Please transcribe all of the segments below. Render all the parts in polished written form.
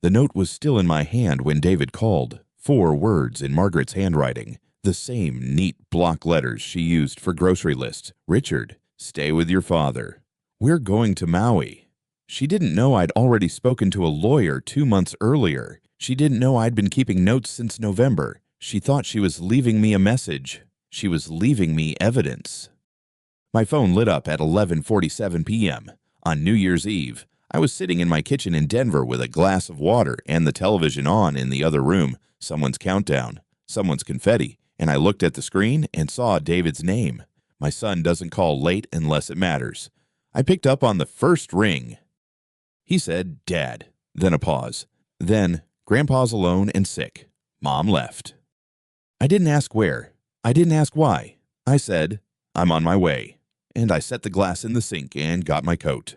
The note was still in my hand when David called. 4 words in Margaret's handwriting. The same neat block letters she used for grocery lists. Richard, stay with your father. We're going to Maui. She didn't know I'd already spoken to a lawyer 2 months earlier. She didn't know I'd been keeping notes since November. She thought she was leaving me a message. She was leaving me evidence. My phone lit up at 11:47 p.m. on New Year's Eve. I was sitting in my kitchen in Denver with a glass of water and the television on in the other room. Someone's countdown, someone's confetti, and I looked at the screen and saw David's name. My son doesn't call late unless it matters. I picked up on the first ring. He said, "Dad," then a pause. Then, "Grandpa's alone and sick. Mom left." I didn't ask where. I didn't ask why. I said, "I'm on my way." And I set the glass in the sink and got my coat.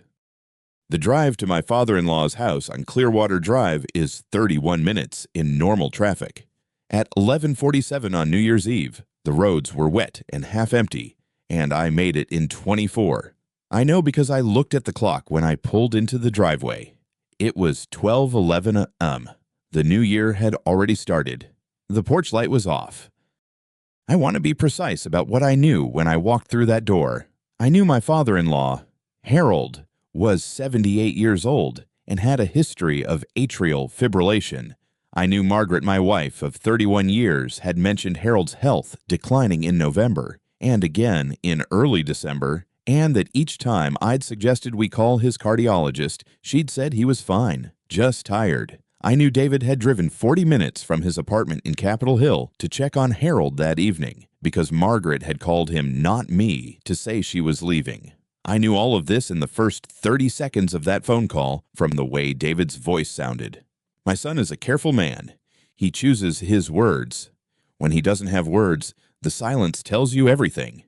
The drive to my father-in-law's house on Clearwater Drive is 31 minutes in normal traffic. At 11:47 on New Year's Eve, the roads were wet and half empty, and I made it in 24. I know because I looked at the clock when I pulled into the driveway. It was 12:11 a.m. The new year had already started. The porch light was off. I want to be precise about what I knew when I walked through that door. I knew my father-in-law, Harold, was 78 years old and had a history of atrial fibrillation. I knew Margaret, my wife of 31 years, had mentioned Harold's health declining in November and again in early December, and that each time I'd suggested we call his cardiologist, she'd said he was fine, just tired. I knew David had driven 40 minutes from his apartment in Capitol Hill to check on Harold that evening because Margaret had called him, not me, to say she was leaving. I knew all of this in the first 30 seconds of that phone call from the way David's voice sounded. My son is a careful man. He chooses his words. When he doesn't have words, the silence tells you everything.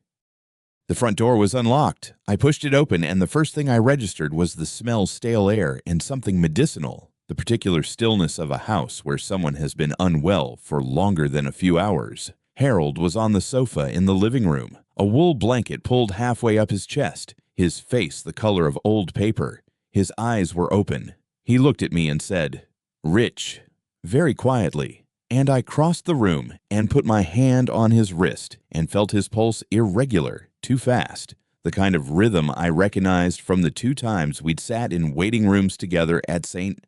The front door was unlocked. I pushed it open, and the first thing I registered was the smell of stale air and something medicinal, the particular stillness of a house where someone has been unwell for longer than a few hours. Harold was on the sofa in the living room, a wool blanket pulled halfway up his chest, his face the color of old paper. His eyes were open. He looked at me and said, "Rich," very quietly, and I crossed the room and put my hand on his wrist and felt his pulse irregular, too fast, the kind of rhythm I recognized from the 2 times we'd sat in waiting rooms together at St.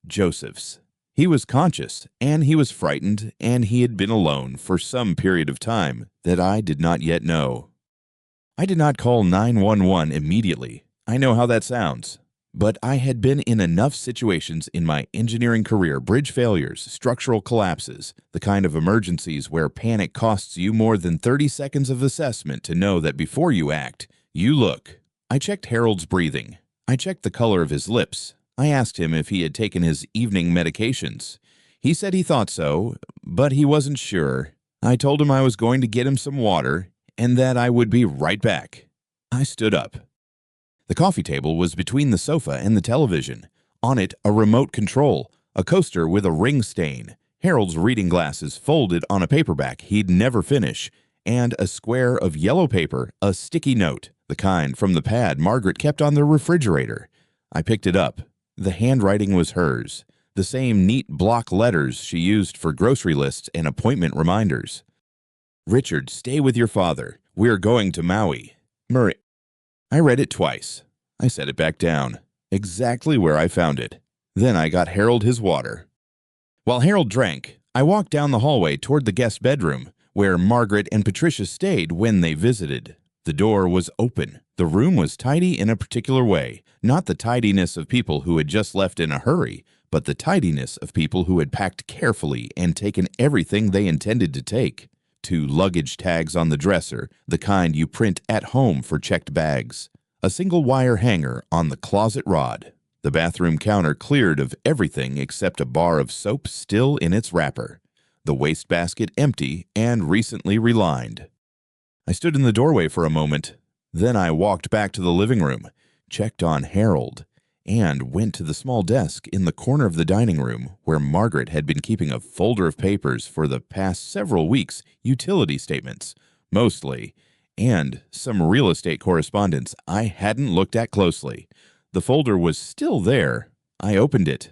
Joseph's. He was conscious, and he was frightened, and he had been alone for some period of time that I did not yet know. I did not call 911 immediately. I know how that sounds. But I had been in enough situations in my engineering career, bridge failures, structural collapses, the kind of emergencies where panic costs you more than 30 seconds of assessment to know that before you act, you look. I checked Harold's breathing. I checked the color of his lips. I asked him if he had taken his evening medications. He said he thought so, but he wasn't sure. I told him I was going to get him some water and that I would be right back. I stood up. The coffee table was between the sofa and the television. On it, a remote control, a coaster with a ring stain, Harold's reading glasses folded on a paperback he'd never finish, and a square of yellow paper, a sticky note, the kind from the pad Margaret kept on the refrigerator. I picked it up. The handwriting was hers, the same neat block letters she used for grocery lists and appointment reminders. "Richard, stay with your father. We're going to Maui. Murray." I read it twice. I set it back down, exactly where I found it. Then I got Harold his water. While Harold drank, I walked down the hallway toward the guest bedroom, where Margaret and Patricia stayed when they visited. The door was open. The room was tidy in a particular way, not the tidiness of people who had just left in a hurry, but the tidiness of people who had packed carefully and taken everything they intended to take. 2 luggage tags on the dresser, the kind you print at home for checked bags. A single wire hanger on the closet rod. The bathroom counter cleared of everything except a bar of soap still in its wrapper. The wastebasket empty and recently relined. I stood in the doorway for a moment. Then I walked back to the living room, checked on Harold, and went to the small desk in the corner of the dining room where Margaret had been keeping a folder of papers for the past several weeks, utility statements, mostly, and some real estate correspondence I hadn't looked at closely. The folder was still there. I opened it.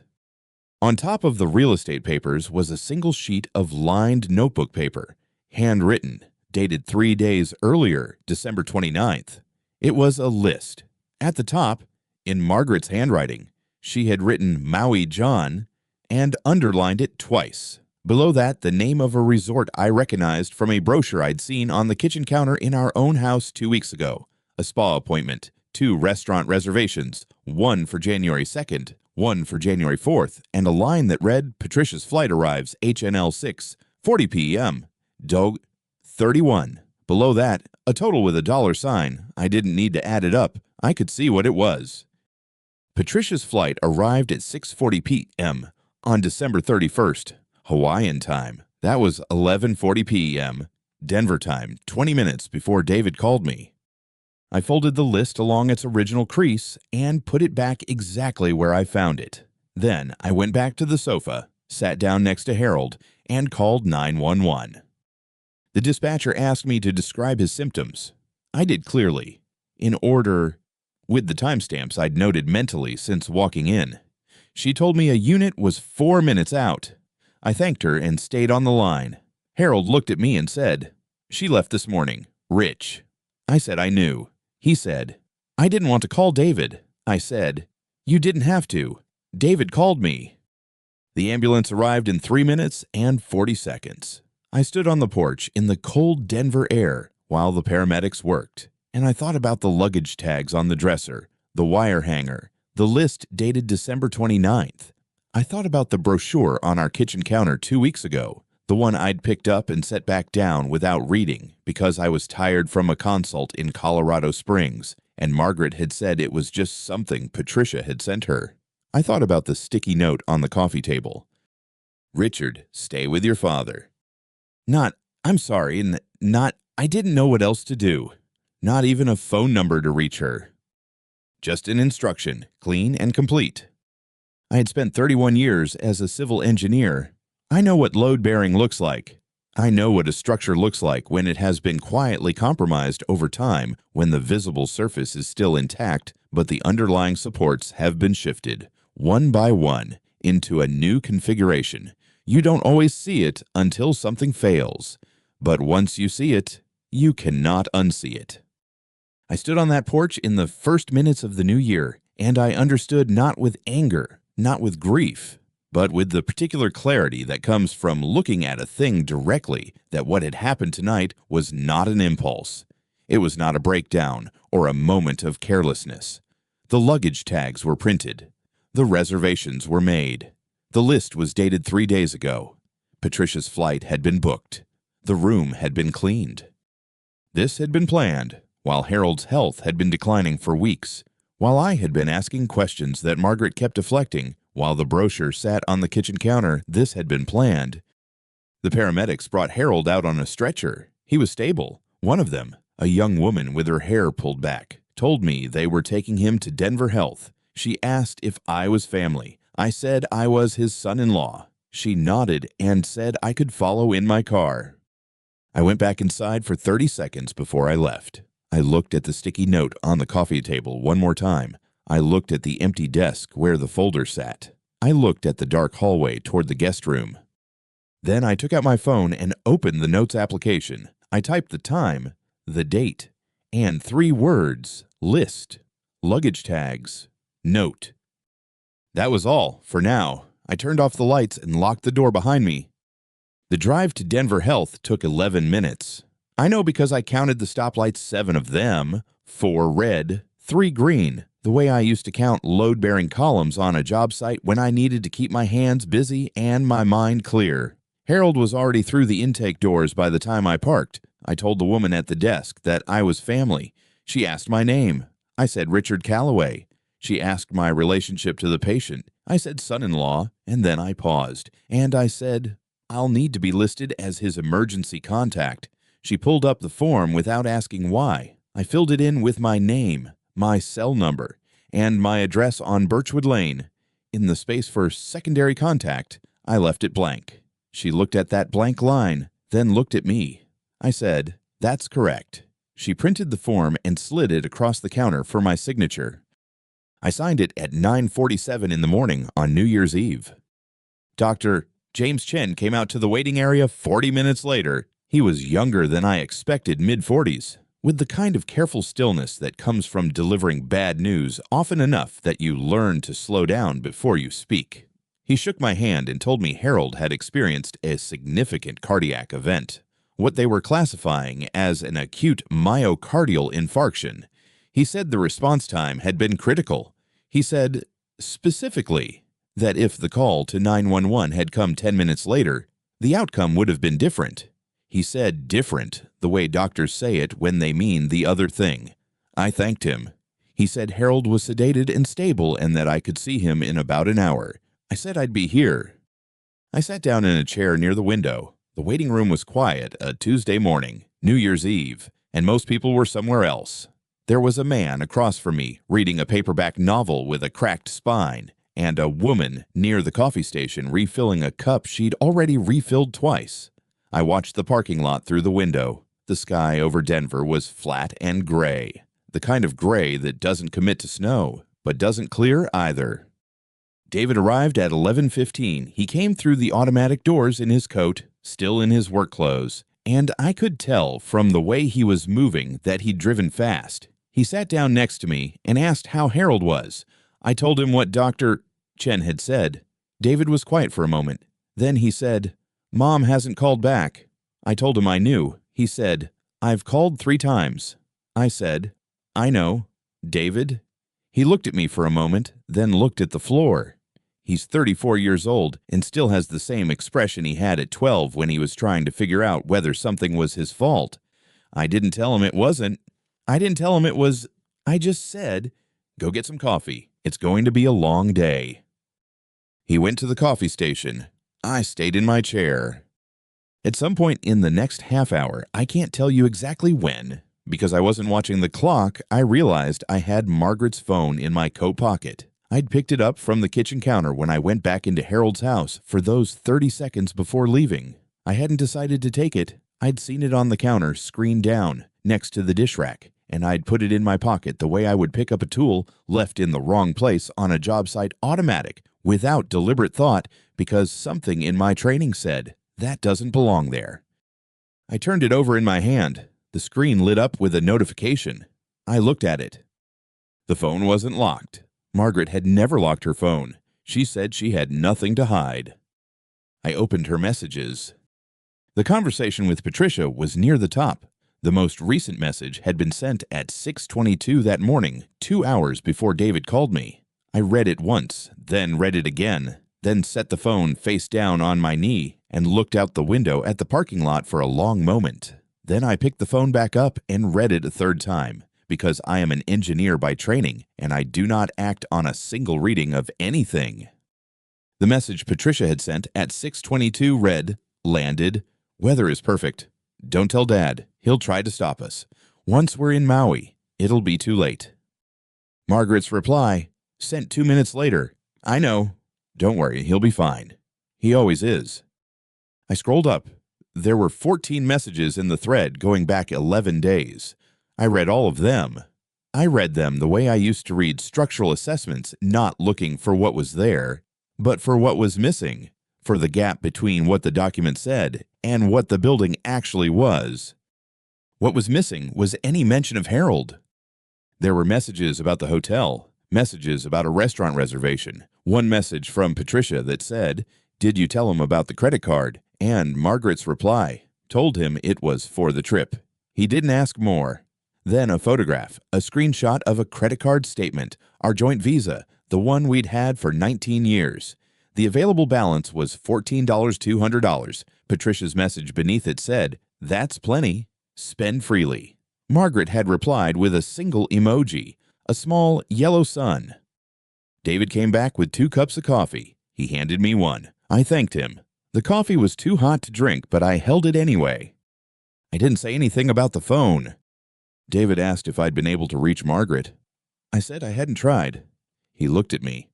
On top of the real estate papers was a single sheet of lined notebook paper, handwritten, dated 3 days earlier, December 29th. It was a list. At the top, in Margaret's handwriting, she had written Maui John and underlined it twice. Below that, the name of a resort I recognized from a brochure I'd seen on the kitchen counter in our own house 2 weeks ago. A spa appointment, 2 restaurant reservations, 1 for January 2nd, 1 for January 4th, and a line that read, Patricia's flight arrives HNL 6, 40 p.m. Dog 31. Below that, a total with a dollar sign. I didn't need to add it up. I could see what it was. Patricia's flight arrived at 6:40 p.m. on December 31st, Hawaiian time. That was 11:40 p.m. Denver time, 20 minutes before David called me. I folded the list along its original crease and put it back exactly where I found it. Then I went back to the sofa, sat down next to Harold, and called 911. The dispatcher asked me to describe his symptoms. I did clearly, in order, with the timestamps I'd noted mentally since walking in. She told me a unit was 4 minutes out. I thanked her and stayed on the line. Harold looked at me and said, "She left this morning. Rich." I said I knew. He said, "I didn't want to call David." I said, "You didn't have to. David called me." The ambulance arrived in 3 minutes and 40 seconds. I stood on the porch in the cold Denver air while the paramedics worked, and I thought about the luggage tags on the dresser, the wire hanger, the list dated December 29th. I thought about the brochure on our kitchen counter 2 weeks ago, the one I'd picked up and set back down without reading because I was tired from a consult in Colorado Springs, and Margaret had said it was just something Patricia had sent her. I thought about the sticky note on the coffee table. "Richard, stay with your father." Not, "I'm sorry," and not, "I didn't know what else to do." Not even a phone number to reach her. Just an instruction, clean and complete. I had spent 31 years as a civil engineer. I know what load bearing looks like. I know what a structure looks like when it has been quietly compromised over time, when the visible surface is still intact, but the underlying supports have been shifted, one by one, into a new configuration. You don't always see it until something fails, but once you see it, you cannot unsee it. I stood on that porch in the first minutes of the new year, and I understood not with anger, not with grief, but with the particular clarity that comes from looking at a thing directly, that what had happened tonight was not an impulse. It was not a breakdown or a moment of carelessness. The luggage tags were printed. The reservations were made. The list was dated 3 days ago. Patricia's flight had been booked. The room had been cleaned. This had been planned while Harold's health had been declining for weeks, while I had been asking questions that Margaret kept deflecting, while the brochure sat on the kitchen counter. This had been planned. The paramedics brought Harold out on a stretcher. He was stable. One of them, a young woman with her hair pulled back, told me they were taking him to Denver Health. She asked if I was family. I said I was his son-in-law. She nodded and said I could follow in my car. I went back inside for 30 seconds before I left. I looked at the sticky note on the coffee table one more time. I looked at the empty desk where the folder sat. I looked at the dark hallway toward the guest room. Then I took out my phone and opened the notes application. I typed the time, the date, and 3 words: list, luggage tags, note. That was all, for now. I turned off the lights and locked the door behind me. The drive to Denver Health took 11 minutes. I know because I counted the stoplights, 7 of them, 4 red, 3 green, the way I used to count load-bearing columns on a job site when I needed to keep my hands busy and my mind clear. Harold was already through the intake doors by the time I parked. I told the woman at the desk that I was family. She asked my name. I said Richard Calloway. She asked my relationship to the patient. I said son-in-law, and then I paused, and I said, "I'll need to be listed as his emergency contact." She pulled up the form without asking why. I filled it in with my name, my cell number, and my address on Birchwood Lane. In the space for secondary contact, I left it blank. She looked at that blank line, then looked at me. I said, "That's correct." She printed the form and slid it across the counter for my signature. I signed it at 9:47 in the morning on New Year's Eve. Dr. James Chen came out to the waiting area 40 minutes later. He was younger than I expected, mid-40s, with the kind of careful stillness that comes from delivering bad news often enough that you learn to slow down before you speak. He shook my hand and told me Harold had experienced a significant cardiac event, what they were classifying as an acute myocardial infarction. He said the response time had been critical. He said, specifically, that if the call to 911 had come 10 minutes later, the outcome would have been different. He said different, the way doctors say it when they mean the other thing. I thanked him. He said Harold was sedated and stable and that I could see him in about an hour. I said I'd be here. I sat down in a chair near the window. The waiting room was quiet, a Tuesday morning, New Year's Eve, and most people were somewhere else. There was a man across from me reading a paperback novel with a cracked spine, and a woman near the coffee station refilling a cup she'd already refilled twice. I watched the parking lot through the window. The sky over Denver was flat and gray, the kind of gray that doesn't commit to snow, but doesn't clear either. David arrived at 11:15. He came through the automatic doors in his coat, still in his work clothes, and I could tell from the way he was moving that he'd driven fast. He sat down next to me and asked how Harold was. I told him what Dr. Chen had said. David was quiet for a moment. Then he said, "Mom hasn't called back." I told him I knew. He said, "I've called 3 times." I said, "I know. David?" He looked at me for a moment, then looked at the floor. He's 34 years old and still has the same expression he had at 12 when he was trying to figure out whether something was his fault. I didn't tell him it wasn't. I didn't tell him it was. I just said, "Go get some coffee. It's going to be a long day." He went to the coffee station. I stayed in my chair. At some point in the next half hour, I can't tell you exactly when, because I wasn't watching the clock, I realized I had Margaret's phone in my coat pocket. I'd picked it up from the kitchen counter when I went back into Harold's house for those 30 seconds before leaving. I hadn't decided to take it. I'd seen it on the counter, screened down, next to the dish rack, and I'd put it in my pocket the way I would pick up a tool left in the wrong place on a job site automatic, without deliberate thought, because something in my training said, that doesn't belong there. I turned it over in my hand. The screen lit up with a notification. I looked at it. The phone wasn't locked. Margaret had never locked her phone. She said she had nothing to hide. I opened her messages. The conversation with Patricia was near the top. The most recent message had been sent at 6:22 that morning, 2 hours before David called me. I read it once, then read it again, then set the phone face down on my knee and looked out the window at the parking lot for a long moment. Then I picked the phone back up and read it a third time, because I am an engineer by training and I do not act on a single reading of anything. The message Patricia had sent at 6:22 read, "Landed. Weather is perfect. Don't tell Dad. He'll try to stop us. Once we're in Maui, it'll be too late." Margaret's reply, sent 2 minutes later, "I know. Don't worry, he'll be fine. He always is." I scrolled up. There were 14 messages in the thread going back 11 days. I read all of them. I read them the way I used to read structural assessments, not looking for what was there, but for what was missing, for the gap between what the document said and what the building actually was. What was missing was any mention of Harold. There were messages about the hotel, messages about a restaurant reservation, one message from Patricia that said, "Did you tell him about the credit card?" And Margaret's reply told him it was for the trip. He didn't ask more. Then a photograph, a screenshot of a credit card statement, our joint Visa, the one we'd had for 19 years. The available balance was $14,200. Patricia's message beneath it said, "That's plenty. Spend freely." Margaret had replied with a single emoji, a small yellow sun. David came back with 2 cups of coffee. He handed me one. I thanked him. The coffee was too hot to drink, but I held it anyway. I didn't say anything about the phone. David asked if I'd been able to reach Margaret. I said I hadn't tried. He looked at me.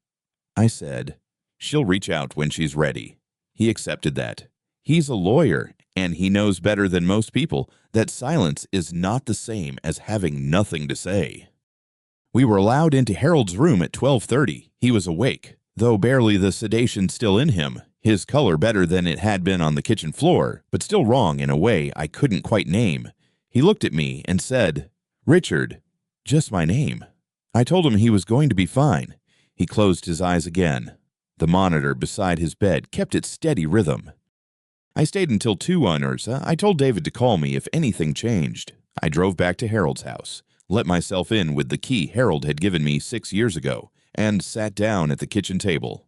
I said, "She'll reach out when she's ready." He accepted that. He's a lawyer, and he knows better than most people that silence is not the same as having nothing to say. We were allowed into Harold's room at 12:30. He was awake, though barely the sedation still in him. His color better than it had been on the kitchen floor, but still wrong in a way I couldn't quite name. He looked at me and said, "Richard, just my name." I told him he was going to be fine. He closed his eyes again. The monitor beside his bed kept its steady rhythm. I stayed until 2 on Ursa. I told David to call me if anything changed. I drove back to Harold's house, let myself in with the key Harold had given me 6 years ago, and sat down at the kitchen table.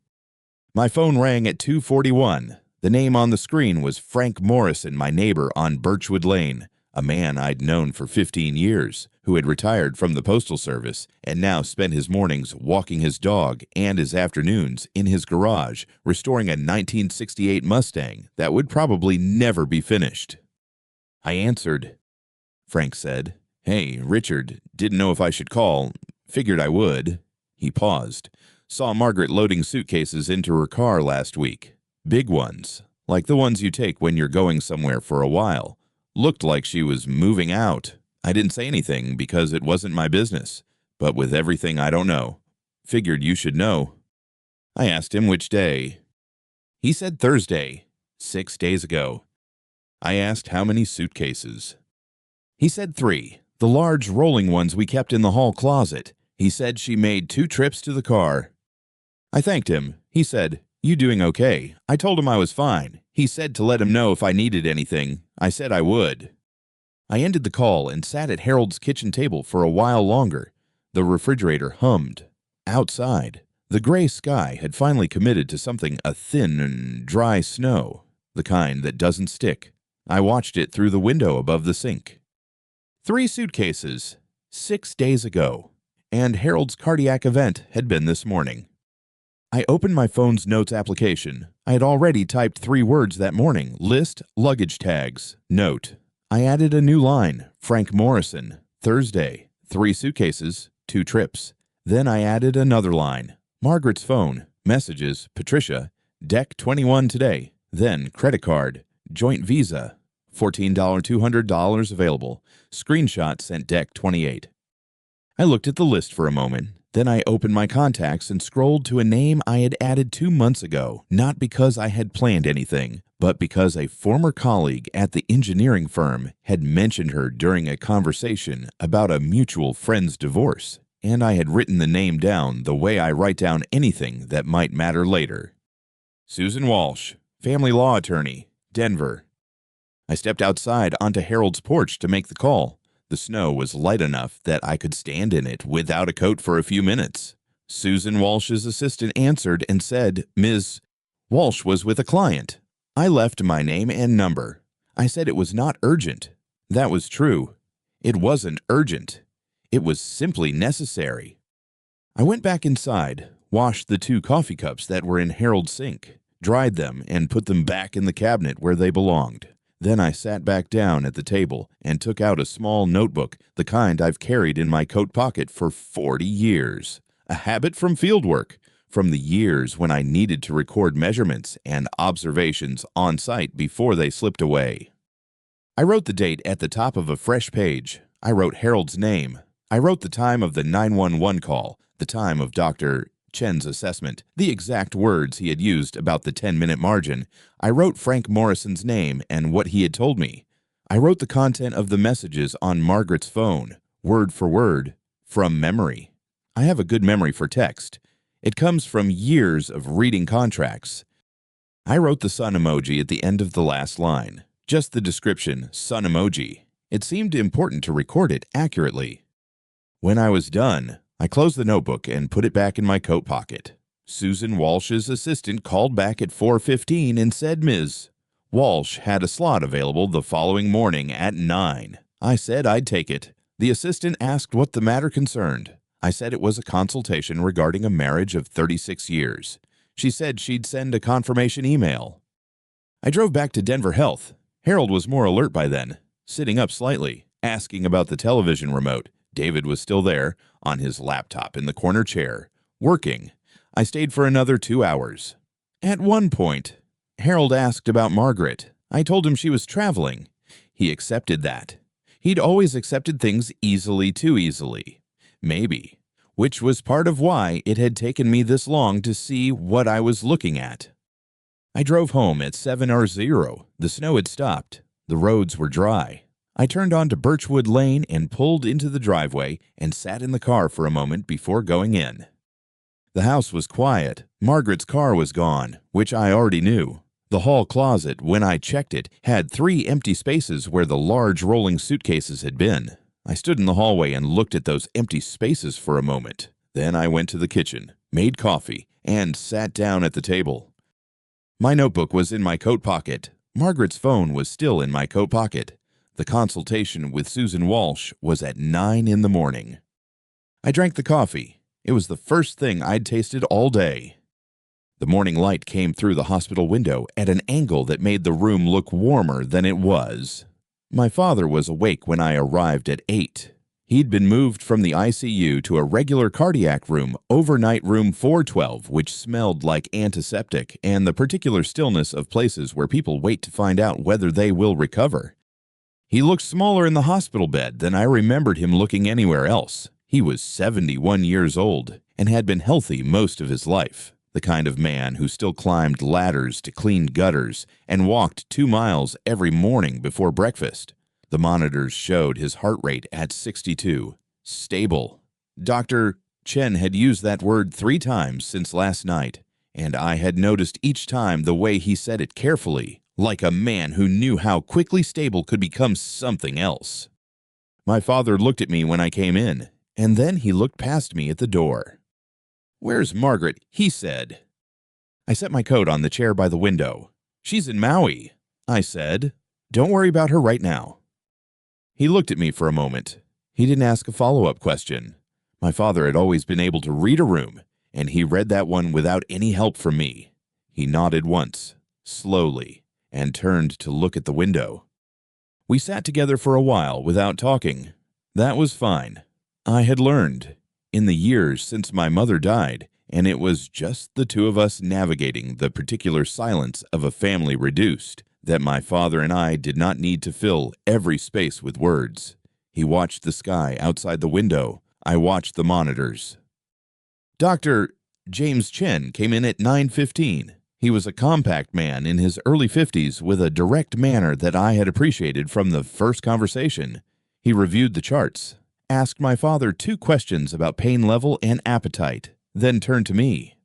My phone rang at 2:41. The name on the screen was Frank Morrison, my neighbor on Birchwood Lane, a man I'd known for 15 years, who had retired from the Postal Service and now spent his mornings walking his dog and his afternoons in his garage, restoring a 1968 Mustang that would probably never be finished. I answered. Frank said, "Hey, Richard, didn't know if I should call. Figured I would." He paused. "Saw Margaret loading suitcases into her car last week. Big ones, like the ones you take when you're going somewhere for a while. Looked like she was moving out. I didn't say anything because it wasn't my business, but with everything I don't know, figured you should know." I asked him which day. He said Thursday, 6 days ago. I asked how many suitcases. He said 3, the large rolling ones we kept in the hall closet. He said she made 2 trips to the car. I thanked him. He said, "You doing okay?" I told him I was fine. He said to let him know if I needed anything. I said I would. I ended the call and sat at Harold's kitchen table for a while longer. The refrigerator hummed. Outside, the gray sky had finally committed to something a thin and dry snow, the kind that doesn't stick. I watched it through the window above the sink. 3 suitcases, 6 days ago, and Harold's cardiac event had been this morning. I opened my phone's notes application. I had already typed 3 words that morning: list, luggage tags, note. I added a new line, Frank Morrison, Thursday, 3 suitcases, 2 trips. Then I added another line, Margaret's phone, messages, Patricia, deck 21 today, then credit card, joint visa, $14 $200 available, screenshot sent deck 28. I looked at the list for a moment. Then I opened my contacts and scrolled to a name I had added 2 months ago, not because I had planned anything, but because a former colleague at the engineering firm had mentioned her during a conversation about a mutual friend's divorce, and I had written the name down the way I write down anything that might matter later. Susan Walsh, family law attorney, Denver. I stepped outside onto Harold's porch to make the call. The snow was light enough that I could stand in it without a coat for a few minutes. Susan Walsh's assistant answered and said Ms. Walsh was with a client. I left my name and number. I said it was not urgent. That was true. It wasn't urgent. It was simply necessary. I went back inside, washed the 2 coffee cups that were in Harold's sink, dried them, and put them back in the cabinet where they belonged. Then I sat back down at the table and took out a small notebook, the kind I've carried in my coat pocket for 40 years. A habit from fieldwork, from the years when I needed to record measurements and observations on site before they slipped away. I wrote the date at the top of a fresh page. I wrote Harold's name. I wrote the time of the 911 call, the time of Dr. Chen's assessment, the exact words he had used about the 10-minute margin. I wrote Frank Morrison's name and what he had told me. I wrote the content of the messages on Margaret's phone, word for word, from memory. I have a good memory for text. It comes from years of reading contracts. I wrote the sun emoji at the end of the last line, just the description, sun emoji. It seemed important to record it accurately. When I was done, I closed the notebook and put it back in my coat pocket. Susan Walsh's assistant called back at 4:15 and said Ms. Walsh had a slot available the following morning at 9. I said I'd take it. The assistant asked what the matter concerned. I said it was a consultation regarding a marriage of 36 years. She said she'd send a confirmation email. I drove back to Denver Health. Harold was more alert by then, sitting up slightly, asking about the television remote. David was still there, on his laptop in the corner chair, working. I stayed for another 2 hours. At one point, Harold asked about Margaret. I told him she was traveling. He accepted that. He'd always accepted things easily, too easily. Maybe. Which was part of why it had taken me this long to see what I was looking at. I drove home at 7:00. The snow had stopped. The roads were dry. I turned onto Birchwood Lane and pulled into the driveway and sat in the car for a moment before going in. The house was quiet. Margaret's car was gone, which I already knew. The hall closet, when I checked it, had 3 empty spaces where the large rolling suitcases had been. I stood in the hallway and looked at those empty spaces for a moment. Then I went to the kitchen, made coffee, and sat down at the table. My notebook was in my coat pocket. Margaret's phone was still in my coat pocket. The consultation with Susan Walsh was at 9 in the morning. I drank the coffee. It was the first thing I'd tasted all day. The morning light came through the hospital window at an angle that made the room look warmer than it was. My father was awake when I arrived at 8. He'd been moved from the ICU to a regular cardiac room, overnight room 412, which smelled like antiseptic and the particular stillness of places where people wait to find out whether they will recover. He looked smaller in the hospital bed than I remembered him looking anywhere else. He was 71 years old and had been healthy most of his life. The kind of man who still climbed ladders to clean gutters and walked 2 miles every morning before breakfast. The monitors showed his heart rate at 62. Stable. Dr. Chen had used that word 3 times since last night, and I had noticed each time the way he said it carefully, like a man who knew how quickly stable could become something else. My father looked at me when I came in, and then he looked past me at the door. "Where's Margaret?" he said. I set my coat on the chair by the window. "She's in Maui," I said. "Don't worry about her right now." He looked at me for a moment. He didn't ask a follow-up question. My father had always been able to read a room, and he read that one without any help from me. He nodded once, slowly, and turned to look at the window. We sat together for a while without talking. That was fine. I had learned, in the years since my mother died, and it was just the 2 of us navigating the particular silence of a family reduced, that my father and I did not need to fill every space with words. He watched the sky outside the window. I watched the monitors. Dr. James Chen came in at 9:15. He was a compact man in his early 50s with a direct manner that I had appreciated from the first conversation. He reviewed the charts, asked my father 2 questions about pain level and appetite, then turned to me.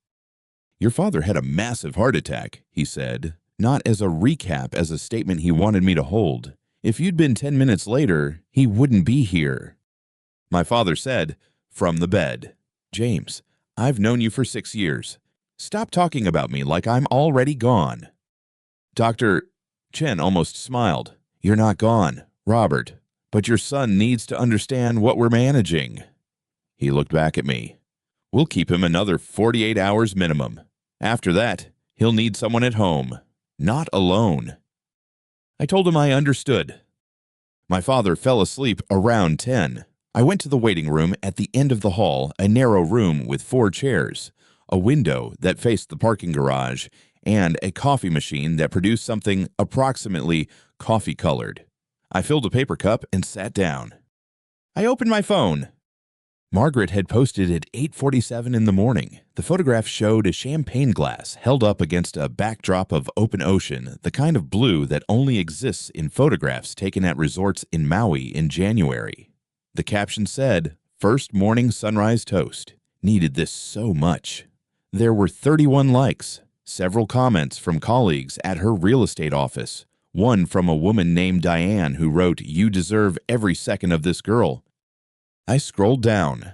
"Your father had a massive heart attack," he said, not as a recap, as a statement he wanted me to hold. "If you'd been 10 minutes later, he wouldn't be here." My father said, from the bed, "James, I've known you for 6 years. Stop talking about me like I'm already gone." Dr. Chen almost smiled. "You're not gone, Robert, but your son needs to understand what we're managing." He looked back at me. "We'll keep him another 48 hours minimum. After that, he'll need someone at home, not alone." I told him I understood. My father fell asleep around 10. I went to the waiting room at the end of the hall, a narrow room with 4 chairs, a window that faced the parking garage, and a coffee machine that produced something approximately coffee-colored. I filled a paper cup and sat down. I opened my phone. Margaret had posted at 8:47 in the morning. The photograph showed a champagne glass held up against a backdrop of open ocean, the kind of blue that only exists in photographs taken at resorts in Maui in January. The caption said, "First morning sunrise toast. Needed this so much." There were 31 likes, several comments from colleagues at her real estate office, one from a woman named Diane who wrote, "You deserve every second of this girl." I scrolled down.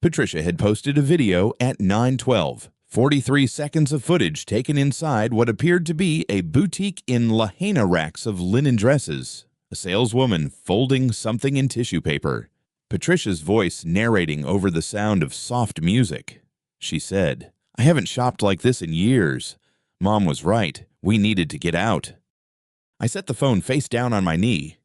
Patricia had posted a video at 9:12, 43 seconds of footage taken inside what appeared to be a boutique in Lahaina racks of linen dresses, a saleswoman folding something in tissue paper, Patricia's voice narrating over the sound of soft music. She said, "I haven't shopped like this in years. Mom was right. We needed to get out." I set the phone face down on my knee.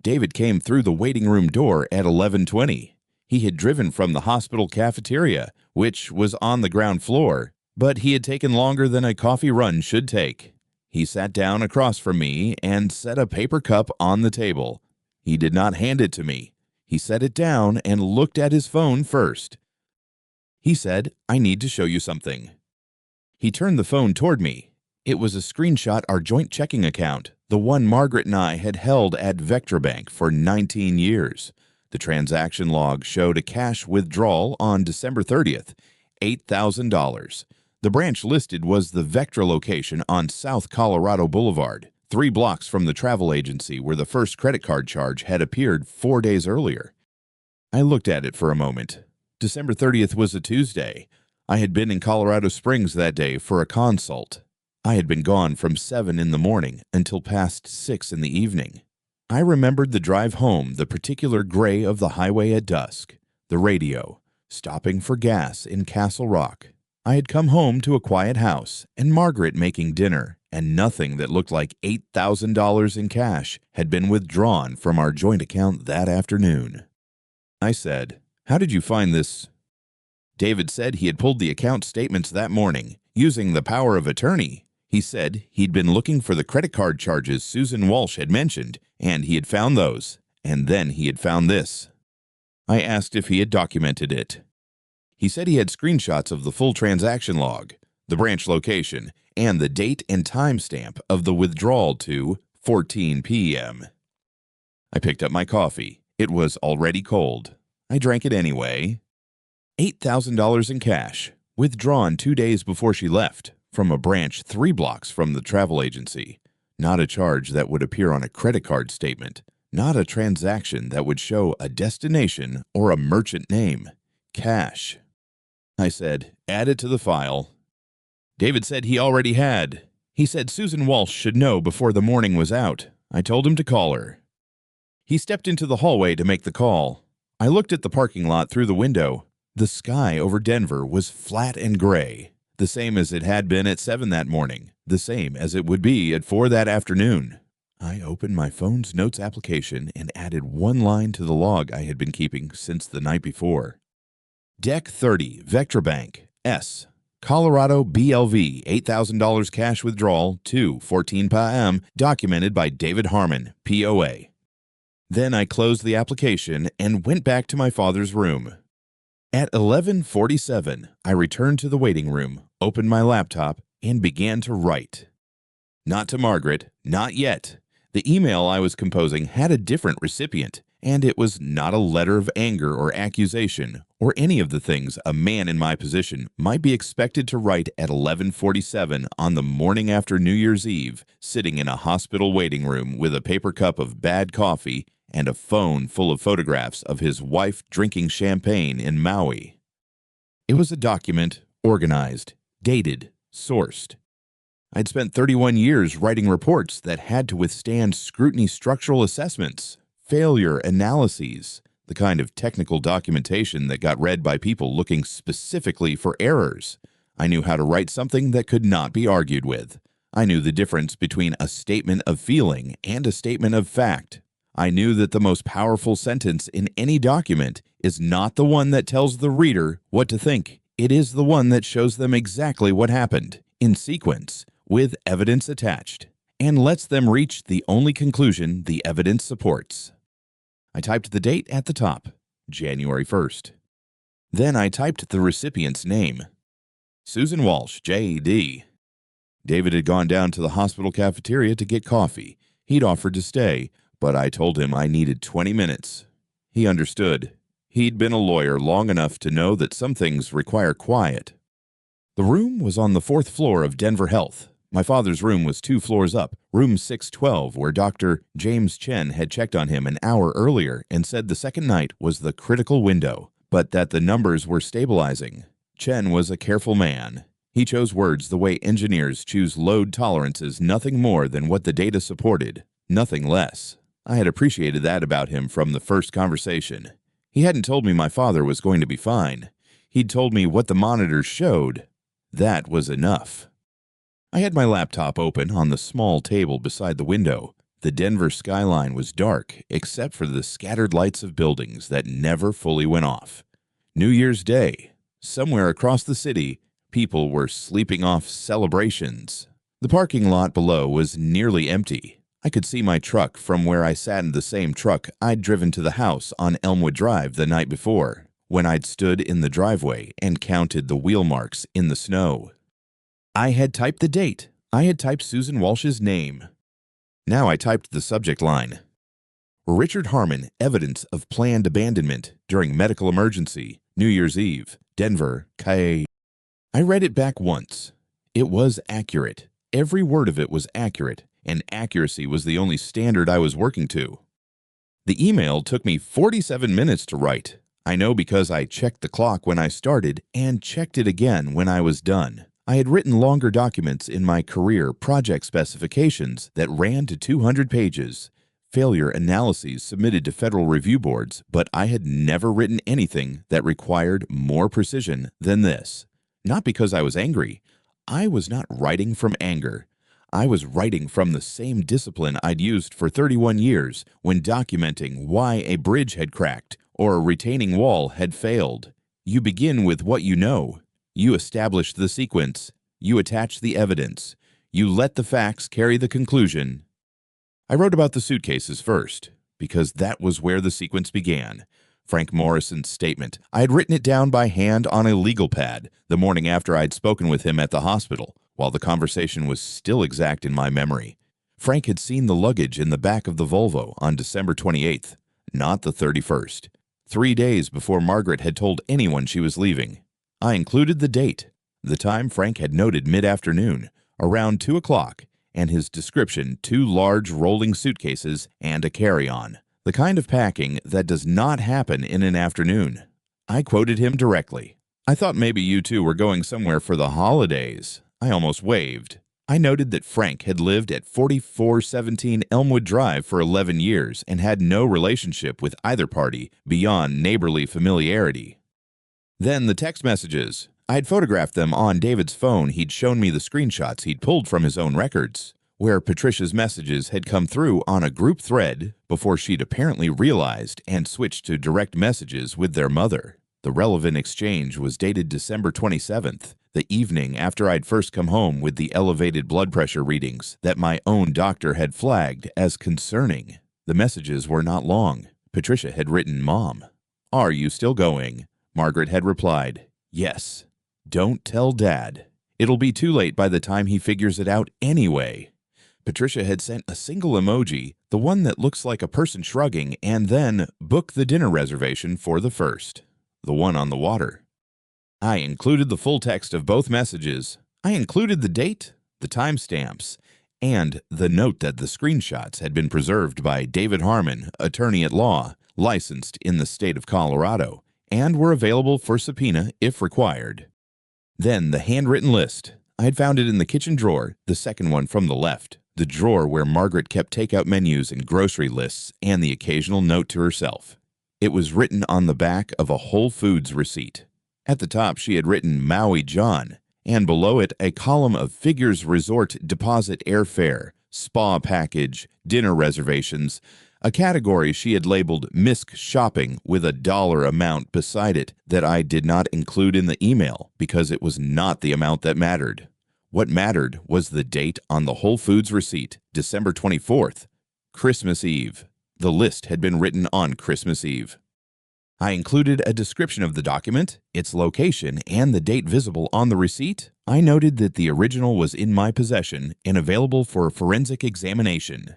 David came through the waiting room door at 11:20. He had driven from the hospital cafeteria, which was on the ground floor, but he had taken longer than a coffee run should take. He sat down across from me and set a paper cup on the table. He did not hand it to me. He set it down and looked at his phone first. He said, "I need to show you something." He turned the phone toward me. It was a screenshot our joint checking account, the one Margaret and I had held at Vectrabank for 19 years. The transaction log showed a cash withdrawal on December 30th, $8,000. The branch listed was the Vectra location on South Colorado Boulevard, 3 blocks from the travel agency where the first credit card charge had appeared 4 days earlier. I looked at it for a moment. December 30th was a Tuesday. I had been in Colorado Springs that day for a consult. I had been gone from 7 in the morning until past 6 in the evening. I remembered the drive home, the particular gray of the highway at dusk, the radio, stopping for gas in Castle Rock. I had come home to a quiet house and Margaret making dinner, and nothing that looked like $8,000 in cash had been withdrawn from our joint account that afternoon. I said, "How did you find this?" David said he had pulled the account statements that morning, using the power of attorney. He said he'd been looking for the credit card charges Susan Walsh had mentioned, and he had found those, and then he had found this. I asked if he had documented it. He said he had screenshots of the full transaction log, the branch location, and the date and timestamp of the withdrawal to 14 p.m. I picked up my coffee. It was already cold. I drank it anyway. $8,000 in cash, withdrawn 2 days before she left, from a branch 3 blocks from the travel agency. Not a charge that would appear on a credit card statement. Not a transaction that would show a destination or a merchant name. Cash. I said, "Add it to the file." David said he already had. He said Susan Walsh should know before the morning was out. I told him to call her. He stepped into the hallway to make the call. I looked at the parking lot through the window. The sky over Denver was flat and gray, the same as it had been at 7 that morning, the same as it would be at 4 that afternoon. I opened my phone's notes application and added 1 line to the log I had been keeping since the night before. Deck 30, Vectrabank, S. Colorado BLV, $8,000 cash withdrawal, 2:14 p.m., documented by David Harmon, POA. Then I closed the application and went back to my father's room. At 11:47, I returned to the waiting room, opened my laptop, and began to write. Not to Margaret, not yet. The email I was composing had a different recipient, and it was not a letter of anger or accusation, or any of the things a man in my position might be expected to write at 11:47 on the morning after New Year's Eve, sitting in a hospital waiting room with a paper cup of bad coffee and a phone full of photographs of his wife drinking champagne in Maui. It was a document, organized, dated, sourced. I'd spent 31 years writing reports that had to withstand scrutiny structural assessments, failure analyses, the kind of technical documentation that got read by people looking specifically for errors. I knew how to write something that could not be argued with. I knew the difference between a statement of feeling and a statement of fact. I knew that the most powerful sentence in any document is not the one that tells the reader what to think. It is the one that shows them exactly what happened, in sequence, with evidence attached, and lets them reach the only conclusion the evidence supports. I typed the date at the top, January 1st. Then I typed the recipient's name, Susan Walsh, J.D. David had gone down to the hospital cafeteria to get coffee. He'd offered to stay, but I told him I needed 20 minutes. He understood. He'd been a lawyer long enough to know that some things require quiet. The room was on the 4th floor of Denver Health. My father's room was 2 floors up, room 612, where Dr. James Chen had checked on him an hour earlier and said the second night was the critical window, but that the numbers were stabilizing. Chen was a careful man. He chose words the way engineers choose load tolerances, nothing more than what the data supported, nothing less. I had appreciated that about him from the first conversation. He hadn't told me my father was going to be fine. He'd told me what the monitors showed. That was enough. I had my laptop open on the small table beside the window. The Denver skyline was dark, except for the scattered lights of buildings that never fully went off. New Year's Day. Somewhere across the city, people were sleeping off celebrations. The parking lot below was nearly empty. I could see my truck from where I sat in the same truck I'd driven to the house on Elmwood Drive the night before, when I'd stood in the driveway and counted the wheel marks in the snow. I had typed the date. I had typed Susan Walsh's name. Now I typed the subject line. Richard Harmon, evidence of planned abandonment during medical emergency, New Year's Eve, Denver, Ka. I read it back once. It was accurate. Every word of it was accurate, and accuracy was the only standard I was working to. The email took me 47 minutes to write. I know because I checked the clock when I started and checked it again when I was done. I had written longer documents in my career project specifications that ran to 200 pages. Failure analyses submitted to federal review boards, but I had never written anything that required more precision than this. Not because I was angry. I was not writing from anger. I was writing from the same discipline I'd used for 31 years when documenting why a bridge had cracked or a retaining wall had failed. You begin with what you know. You establish the sequence. You attach the evidence. You let the facts carry the conclusion. I wrote about the suitcases first, because that was where the sequence began. Frank Morrison's statement. I had written it down by hand on a legal pad the morning after I'd spoken with him at the hospital, while the conversation was still exact in my memory. Frank had seen the luggage in the back of the Volvo on December 28th, not the 31st, 3 days before Margaret had told anyone she was leaving. I included the date, the time Frank had noted mid-afternoon, around 2 o'clock, and his description, 2 large rolling suitcases and a carry-on, the kind of packing that does not happen in an afternoon. I quoted him directly. I thought maybe you two were going somewhere for the holidays. I almost waved. I noted that Frank had lived at 4417 Elmwood Drive for 11 years and had no relationship with either party beyond neighborly familiarity. Then the text messages. I had photographed them on David's phone. He'd shown me the screenshots he'd pulled from his own records, where Patricia's messages had come through on a group thread before she'd apparently realized and switched to direct messages with their mother. The relevant exchange was dated December 27th, the evening after I'd first come home with the elevated blood pressure readings that my own doctor had flagged as concerning. The messages were not long. Patricia had written, "Mom, are you still going?" Margaret had replied, "Yes. Don't tell Dad. It'll be too late by the time he figures it out anyway." Patricia had sent a single emoji, the one that looks like a person shrugging, and then book the dinner reservation for the 1st, the one on the water. I included the full text of both messages. I included the date, the timestamps, and the note that the screenshots had been preserved by David Harmon, attorney at law, licensed in the state of Colorado, and were available for subpoena if required. Then the handwritten list. I had found it in the kitchen drawer, the second one from the left, the drawer where Margaret kept takeout menus and grocery lists and the occasional note to herself. It was written on the back of a Whole Foods receipt. At the top she had written Maui John, and below it a column of figures resort deposit airfare, spa package, dinner reservations, a category she had labeled Misc Shopping with a dollar amount beside it that I did not include in the email because it was not the amount that mattered. What mattered was the date on the Whole Foods receipt, December 24th, Christmas Eve. The list had been written on Christmas Eve. I included a description of the document, its location, and the date visible on the receipt. I noted that the original was in my possession and available for forensic examination.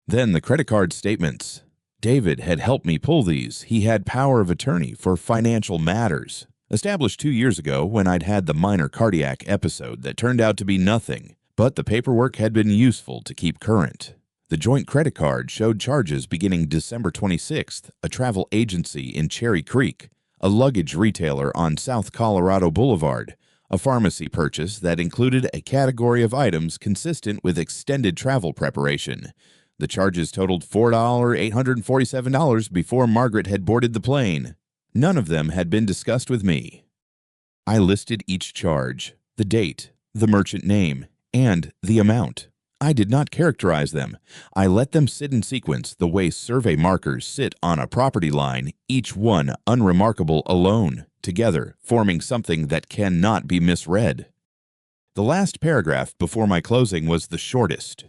Then the credit card statements. David had helped me pull these. He had power of attorney for financial matters, established 2 years ago when I'd had the minor cardiac episode that turned out to be nothing, but the paperwork had been useful to keep current. The joint credit card showed charges beginning December 26th, a travel agency in Cherry Creek, a luggage retailer on South Colorado Boulevard, a pharmacy purchase that included a category of items consistent with extended travel preparation. The charges totaled $4,847 before Margaret had boarded the plane. None of them had been discussed with me. I listed each charge, the date, the merchant name, and the amount. I did not characterize them. I let them sit in sequence the way survey markers sit on a property line, each one unremarkable alone, together forming something that cannot be misread. The last paragraph before my closing was the shortest.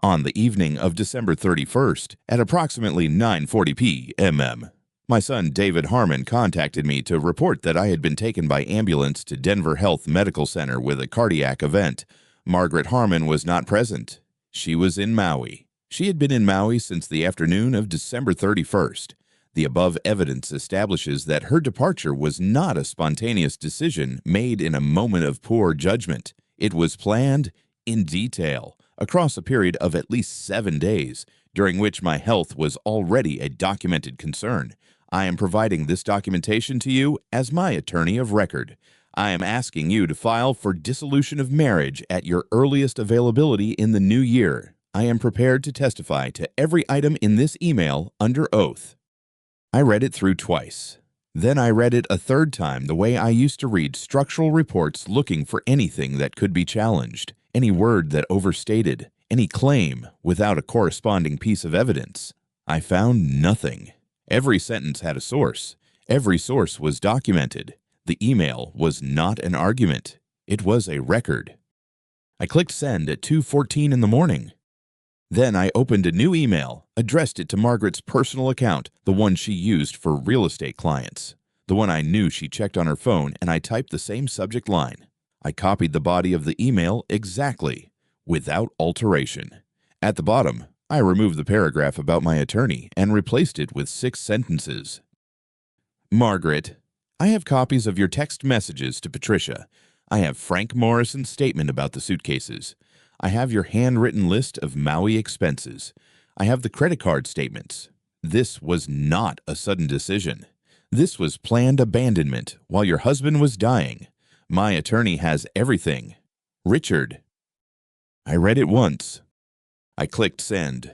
On the evening of December 31st, at approximately 9:40 p.m., my son David Harmon contacted me to report that I had been taken by ambulance to Denver Health Medical Center with a cardiac event. Margaret Harmon was not present. She was in Maui. She had been in Maui since the afternoon of December 31st. The above evidence establishes that her departure was not a spontaneous decision made in a moment of poor judgment. It was planned in detail across a period of at least 7 days, during which my health was already a documented concern. I am providing this documentation to you as my attorney of record. I am asking you to file for dissolution of marriage at your earliest availability in the new year. I am prepared to testify to every item in this email under oath. I read it through twice. Then I read it a third time the way I used to read structural reports looking for anything that could be challenged, any word that overstated, any claim without a corresponding piece of evidence. I found nothing. Every sentence had a source. Every source was documented. The email was not an argument. It was a record. I clicked send at 2:14 in the morning. Then I opened a new email, addressed it to Margaret's personal account, the one she used for real estate clients, the one I knew she checked on her phone, and I typed the same subject line. I copied the body of the email exactly, without alteration. At the bottom, I removed the paragraph about my attorney and replaced it with 6 sentences. Margaret, I have copies of your text messages to Patricia. I have Frank Morrison's statement about the suitcases. I have your handwritten list of Maui expenses. I have the credit card statements. This was not a sudden decision. This was planned abandonment while your husband was dying. My attorney has everything. Richard. I read it once. I clicked send.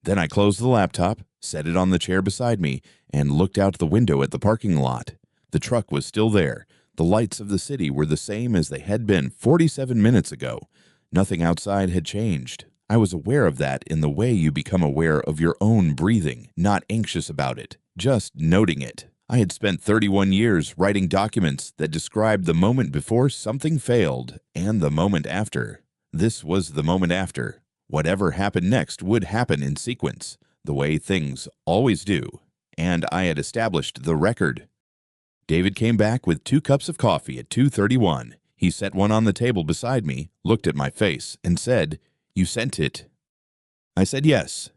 Then I closed the laptop, set it on the chair beside me, and looked out the window at the parking lot. The truck was still there. The lights of the city were the same as they had been 47 minutes ago. Nothing outside had changed. I was aware of that in the way you become aware of your own breathing, not anxious about it, just noting it. I had spent 31 years writing documents that described the moment before something failed and the moment after. This was the moment after. Whatever happened next would happen in sequence, the way things always do. And I had established the record. David came back with 2 cups of coffee at 2:31. He set one on the table beside me, looked at my face, and said, "You sent it." I said yes.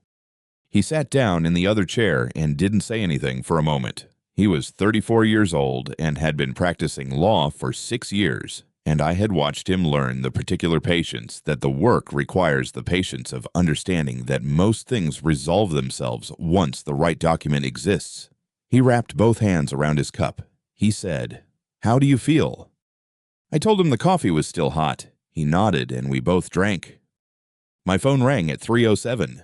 He sat down in the other chair and didn't say anything for a moment. He was 34 years old and had been practicing law for 6 years, and I had watched him learn the particular patience that the work requires, the patience of understanding that most things resolve themselves once the right document exists. He wrapped both hands around his cup. He said, "How do you feel?" I told him the coffee was still hot. He nodded and we both drank. My phone rang at 3:07.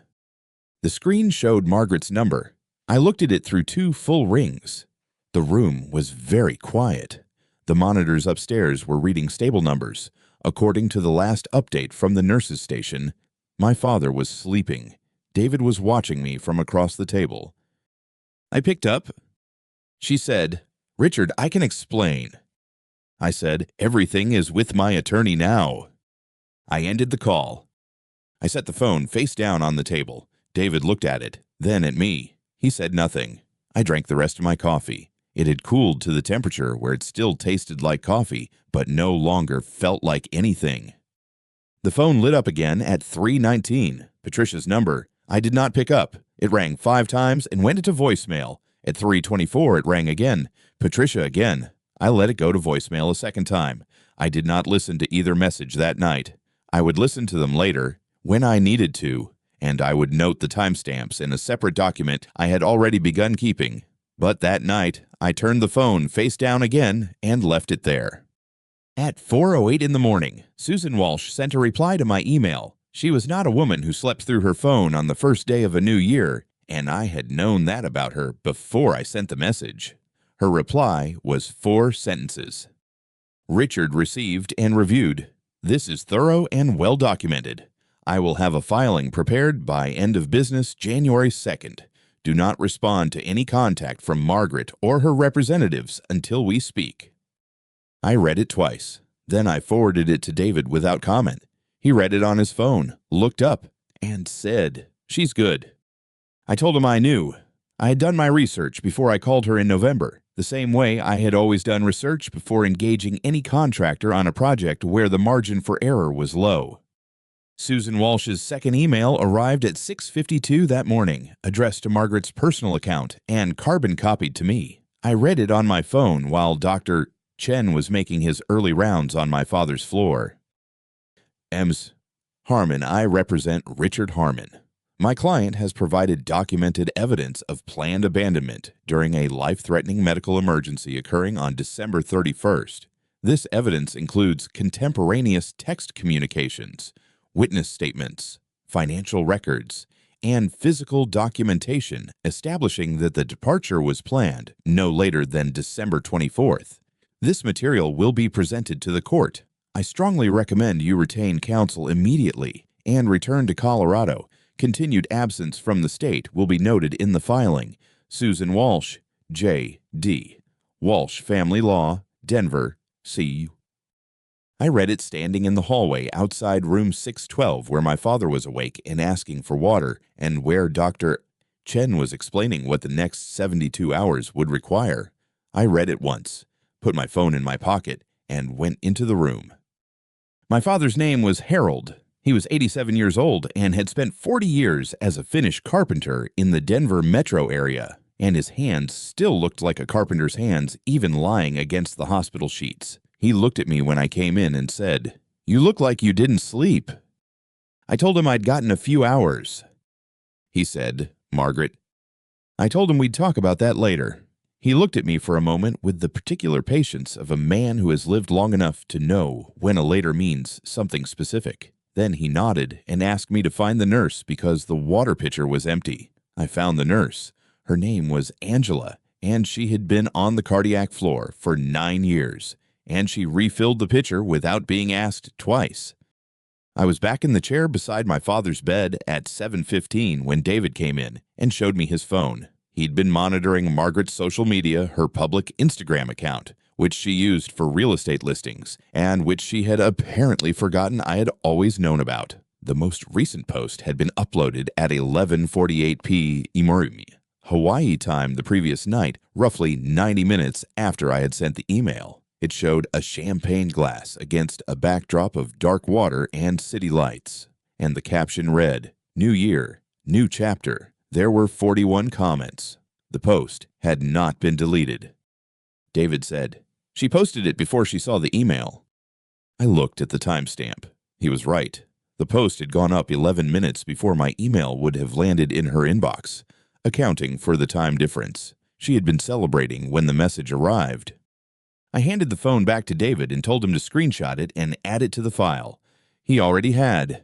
The screen showed Margaret's number. I looked at it through 2 full rings. The room was very quiet. The monitors upstairs were reading stable numbers. According to the last update from the nurse's station, my father was sleeping. David was watching me from across the table. I picked up. She said, "Richard, I can explain." I said, "Everything is with my attorney now." I ended the call. I set the phone face down on the table. David looked at it, then at me. He said nothing. I drank the rest of my coffee. It had cooled to the temperature where it still tasted like coffee, but no longer felt like anything. The phone lit up again at 3:19. Patricia's number. I did not pick up. It rang 5 times and went into voicemail. At 3:24, it rang again. Patricia again. I let it go to voicemail a second time. I did not listen to either message that night. I would listen to them later, when I needed to, and I would note the timestamps in a separate document I had already begun keeping. But that night, I turned the phone face down again and left it there. At 4:08 in the morning, Susan Walsh sent a reply to my email. She was not a woman who slept through her phone on the first day of a new year, and I had known that about her before I sent the message. Her reply was 4 sentences. Richard received and reviewed. This is thorough and well documented. I will have a filing prepared by end of business January 2nd. Do not respond to any contact from Margaret or her representatives until we speak. I read it twice. Then I forwarded it to David without comment. He read it on his phone, looked up, and said, "She's good." I told him I knew. I had done my research before I called her in November. The same way I had always done research before engaging any contractor on a project where the margin for error was low. Susan Walsh's second email arrived at 6:52 that morning, addressed to Margaret's personal account and carbon copied to me. I read it on my phone while Dr. Chen was making his early rounds on my father's floor. Ms. Harmon, I represent Richard Harmon. My client has provided documented evidence of planned abandonment during a life-threatening medical emergency occurring on December 31st. This evidence includes contemporaneous text communications, witness statements, financial records, and physical documentation establishing that the departure was planned no later than December 24th. This material will be presented to the court. I strongly recommend you retain counsel immediately and return to Colorado. Continued absence from the state will be noted in the filing. Susan Walsh, J.D. Walsh Family Law, Denver, C. I read it standing in the hallway outside room 612 where my father was awake and asking for water, and where Dr. Chen was explaining what the next 72 hours would require. I read it once, put my phone in my pocket, and went into the room. My father's name was Harold. He was 87 years old and had spent 40 years as a Finnish carpenter in the Denver metro area, and his hands still looked like a carpenter's hands even lying against the hospital sheets. He looked at me when I came in and said, "You look like you didn't sleep." I told him I'd gotten a few hours. He said, "Margaret." I told him we'd talk about that later. He looked at me for a moment with the particular patience of a man who has lived long enough to know when a later means something specific. Then he nodded and asked me to find the nurse because the water pitcher was empty. I found the nurse. Her name was Angela, and she had been on the cardiac floor for 9 years, and she refilled the pitcher without being asked twice. I was back in the chair beside my father's bed at 7:15 when David came in and showed me his phone. He'd been monitoring Margaret's social media, her public Instagram account, which she used for real estate listings, and which she had apparently forgotten I had always known about. The most recent post had been uploaded at 11:48 p.m. Hawaii time the previous night, roughly 90 minutes after I had sent the email. It showed a champagne glass against a backdrop of dark water and city lights, and the caption read, "New Year, New Chapter." There were 41 comments. The post had not been deleted. David said, "She posted it before she saw the email." I looked at the timestamp. He was right. The post had gone up 11 minutes before my email would have landed in her inbox, accounting for the time difference. She had been celebrating when the message arrived. I handed the phone back to David and told him to screenshot it and add it to the file. He already had.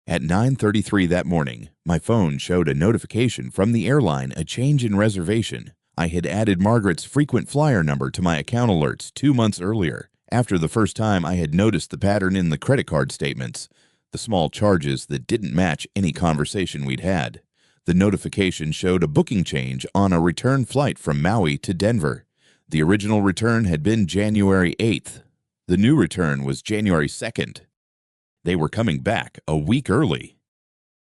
At 9:33 that morning, my phone showed a notification from the airline, a change in reservation. I had added Margaret's frequent flyer number to my account alerts 2 months earlier, after the first time I had noticed the pattern in the credit card statements, the small charges that didn't match any conversation we'd had. The notification showed a booking change on a return flight from Maui to Denver. The original return had been January 8th. The new return was January 2nd. They were coming back a week early.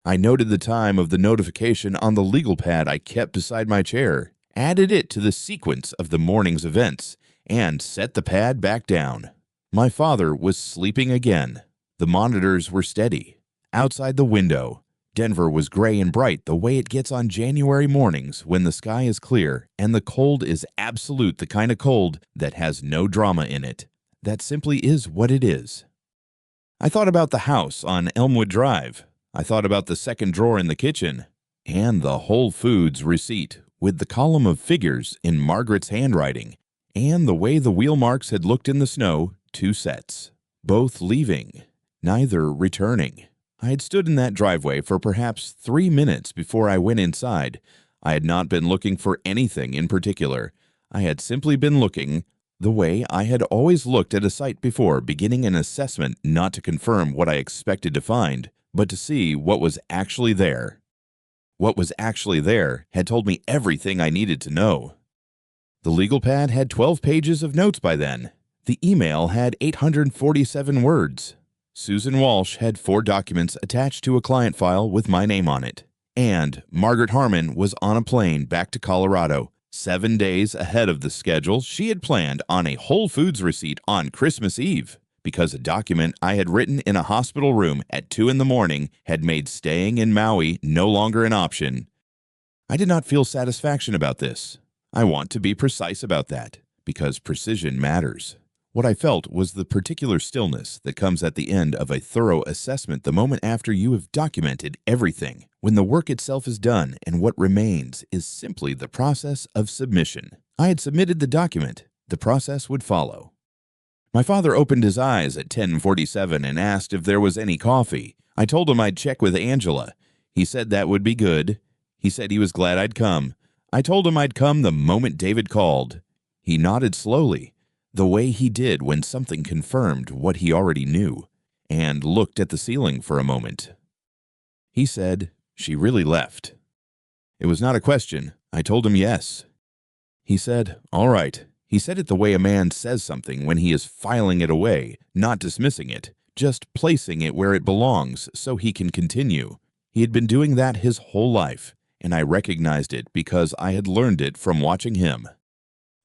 I noted the time of the notification on the legal pad I kept beside my chair, added it to the sequence of the morning's events, and set the pad back down. My father was sleeping again. The monitors were steady. Outside the window, Denver was gray and bright the way it gets on January mornings when the sky is clear and the cold is absolute, the kind of cold that has no drama in it. That simply is what it is. I thought about the house on Elmwood Drive. I thought about the second drawer in the kitchen and the Whole Foods receipt with the column of figures in Margaret's handwriting and the way the wheel marks had looked in the snow, 2 sets, both leaving, neither returning. I had stood in that driveway for perhaps 3 minutes before I went inside. I had not been looking for anything in particular. I had simply been looking the way I had always looked at a site before, beginning an assessment not to confirm what I expected to find, but to see what was actually there. What was actually there had told me everything I needed to know. The legal pad had 12 pages of notes by then. The email had 847 words. Susan Walsh had 4 documents attached to a client file with my name on it. And Margaret Harmon was on a plane back to Colorado 7 days ahead of the schedule, she had planned on a Whole Foods receipt on Christmas Eve because a document I had written in a hospital room at 2 in the morning had made staying in Maui no longer an option. I did not feel satisfaction about this. I want to be precise about that, because precision matters. What I felt was the particular stillness that comes at the end of a thorough assessment the moment after you have documented everything, when the work itself is done and what remains is simply the process of submission. I had submitted the document. The process would follow. My father opened his eyes at 10:47 and asked if there was any coffee. I told him I'd check with Angela. He said that would be good. He said he was glad I'd come. I told him I'd come the moment David called. He nodded slowly, the way he did when something confirmed what he already knew, and looked at the ceiling for a moment. He said, "She really left." It was not a question. I told him yes. He said, "All right." He said it the way a man says something when he is filing it away, not dismissing it, just placing it where it belongs so he can continue. He had been doing that his whole life, and I recognized it because I had learned it from watching him.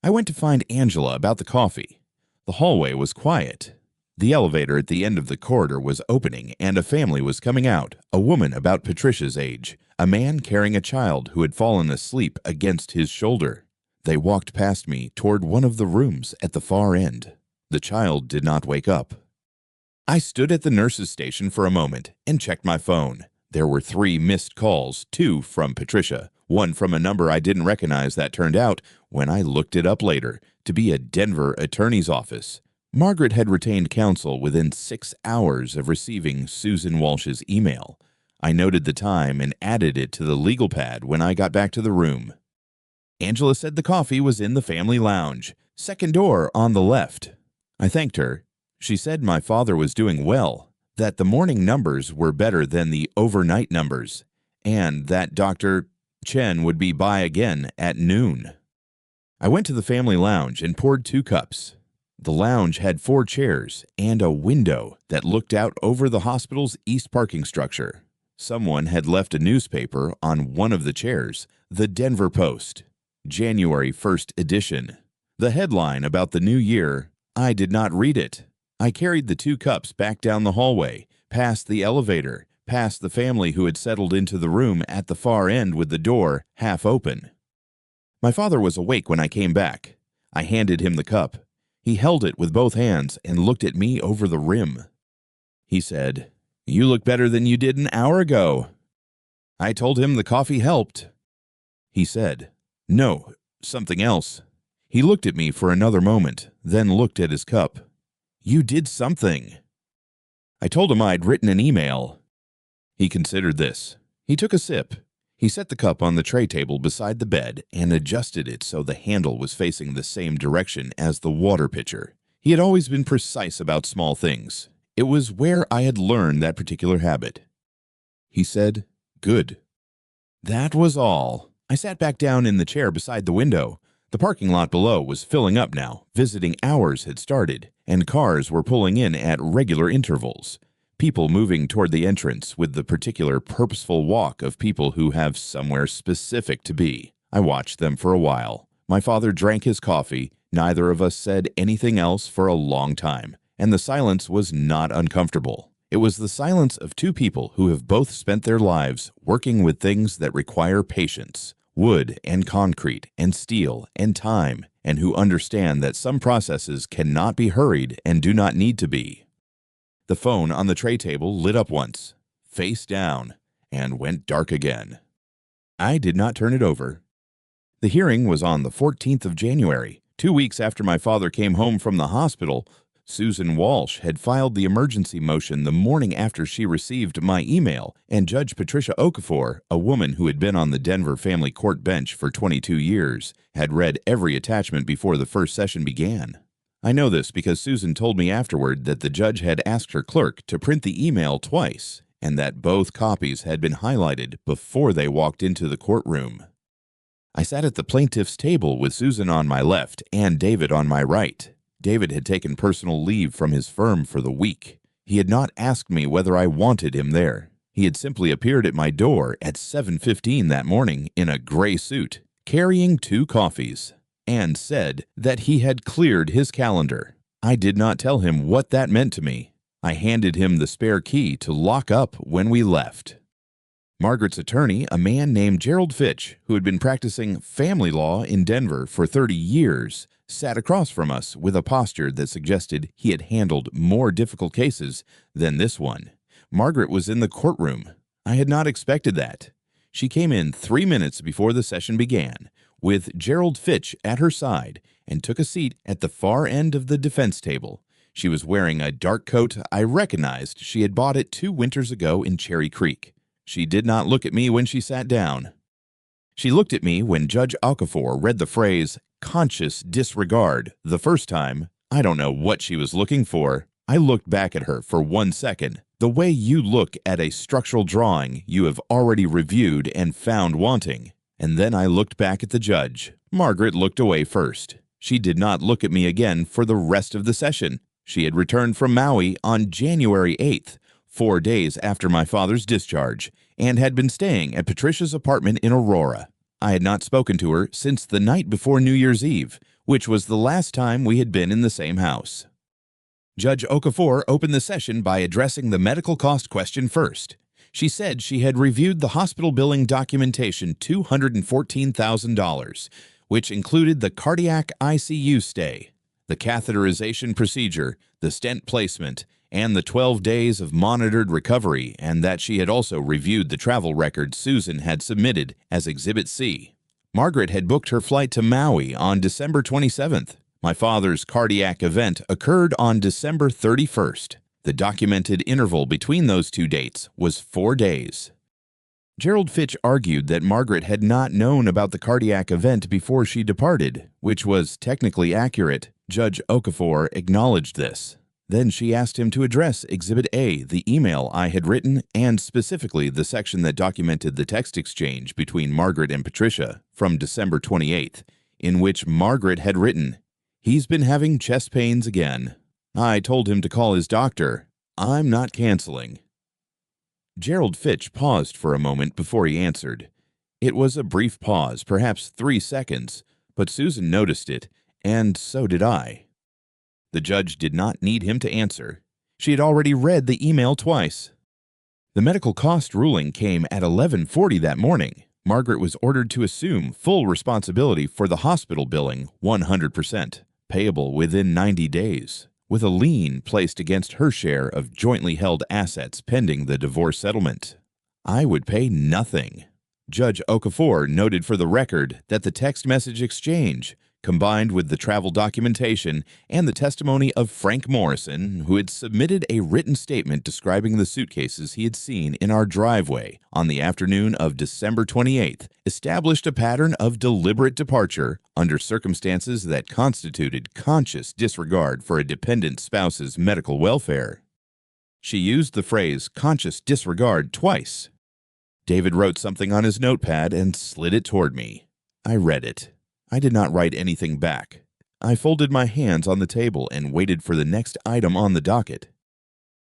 I went to find Angela about the coffee. The hallway was quiet. The elevator at the end of the corridor was opening, and a family was coming out, a woman about Patricia's age, a man carrying a child who had fallen asleep against his shoulder. They walked past me toward one of the rooms at the far end. The child did not wake up. I stood at the nurse's station for a moment and checked my phone. There were 3 missed calls, 2 from Patricia, 1 from a number I didn't recognize that turned out, when I looked it up later, to be a Denver attorney's office. Margaret had retained counsel within 6 hours of receiving Susan Walsh's email. I noted the time and added it to the legal pad when I got back to the room. Angela said the coffee was in the family lounge, second door on the left. I thanked her. She said my father was doing well, that the morning numbers were better than the overnight numbers, and that Dr. Chen would be by again at noon. I went to the family lounge and poured 2 cups. The lounge had 4 chairs and a window that looked out over the hospital's east parking structure. Someone had left a newspaper on one of the chairs, the Denver Post, January 1st edition. The headline about the new year, I did not read it. I carried the 2 cups back down the hallway, past the elevator, past the family who had settled into the room at the far end with the door half open. My father was awake when I came back. I handed him the cup. He held it with both hands and looked at me over the rim. He said, "You look better than you did an hour ago." I told him the coffee helped. He said, "No, something else." He looked at me for another moment, then looked at his cup. "You did something." I told him I'd written an email. He considered this. He took a sip. He set the cup on the tray table beside the bed and adjusted it so the handle was facing the same direction as the water pitcher. He had always been precise about small things. It was where I had learned that particular habit. He said, "Good." That was all. I sat back down in the chair beside the window. The parking lot below was filling up now. Visiting hours had started, and cars were pulling in at regular intervals. People moving toward the entrance with the particular purposeful walk of people who have somewhere specific to be. I watched them for a while. My father drank his coffee. Neither of us said anything else for a long time, and the silence was not uncomfortable. It was the silence of 2 people who have both spent their lives working with things that require patience, wood and concrete and steel and time, and who understand that some processes cannot be hurried and do not need to be. The phone on the tray table lit up once, face down, and went dark again. I did not turn it over. The hearing was on the 14th of January, 2 weeks after my father came home from the hospital. Susan Walsh had filed the emergency motion the morning after she received my email, and Judge Patricia Okafor, a woman who had been on the Denver family court bench for 22 years, had read every attachment before the first session began. I know this because Susan told me afterward that the judge had asked her clerk to print the email twice, and that both copies had been highlighted before they walked into the courtroom. I sat at the plaintiff's table with Susan on my left and David on my right. David had taken personal leave from his firm for the week. He had not asked me whether I wanted him there. He had simply appeared at my door at 7:15 that morning in a gray suit, carrying 2 coffees, and said that he had cleared his calendar. I did not tell him what that meant to me. I handed him the spare key to lock up when we left. Margaret's attorney, a man named Gerald Fitch, who had been practicing family law in Denver for 30 years, sat across from us with a posture that suggested he had handled more difficult cases than this one. Margaret was in the courtroom. I had not expected that. She came in 3 minutes before the session began, with Gerald Fitch at her side, and took a seat at the far end of the defense table. She was wearing a dark coat I recognized she had bought it 2 winters ago in Cherry Creek. She did not look at me when she sat down. She looked at me when Judge Okafor read the phrase, "conscious disregard," the first time. I don't know what she was looking for. I looked back at her for 1 second, the way you look at a structural drawing you have already reviewed and found wanting. And then I looked back at the judge. Margaret looked away first. She did not look at me again for the rest of the session. She had returned from Maui on January 8th, 4 days after my father's discharge, and had been staying at Patricia's apartment in Aurora. I had not spoken to her since the night before New Year's Eve, which was the last time we had been in the same house. Judge Okafor opened the session by addressing the medical cost question first. She said she had reviewed the hospital billing documentation $214,000, which included the cardiac ICU stay, the catheterization procedure, the stent placement, and the 12 days of monitored recovery, and that she had also reviewed the travel records Susan had submitted as Exhibit C. Margaret had booked her flight to Maui on December 27th. My father's cardiac event occurred on December 31st. The documented interval between those 2 dates was 4 days. Gerald Fitch argued that Margaret had not known about the cardiac event before she departed, which was technically accurate. Judge Okafor acknowledged this. Then she asked him to address Exhibit A, the email I had written, and specifically the section that documented the text exchange between Margaret and Patricia from December 28th, in which Margaret had written, "He's been having chest pains again. I told him to call his doctor. I'm not canceling." Gerald Fitch paused for a moment before he answered. It was a brief pause, perhaps 3 seconds, but Susan noticed it, and so did I. The judge did not need him to answer. She had already read the email twice. The medical cost ruling came at 11:40 that morning. Margaret was ordered to assume full responsibility for the hospital billing, 100%, payable within 90 days, with a lien placed against her share of jointly held assets pending the divorce settlement. I would pay nothing. Judge Okafor noted for the record that the text message exchange, combined with the travel documentation and the testimony of Frank Morrison, who had submitted a written statement describing the suitcases he had seen in our driveway on the afternoon of December 28th, established a pattern of deliberate departure under circumstances that constituted conscious disregard for a dependent spouse's medical welfare. She used the phrase conscious disregard twice. David wrote something on his notepad and slid it toward me. I read it. I did not write anything back. I folded my hands on the table and waited for the next item on the docket.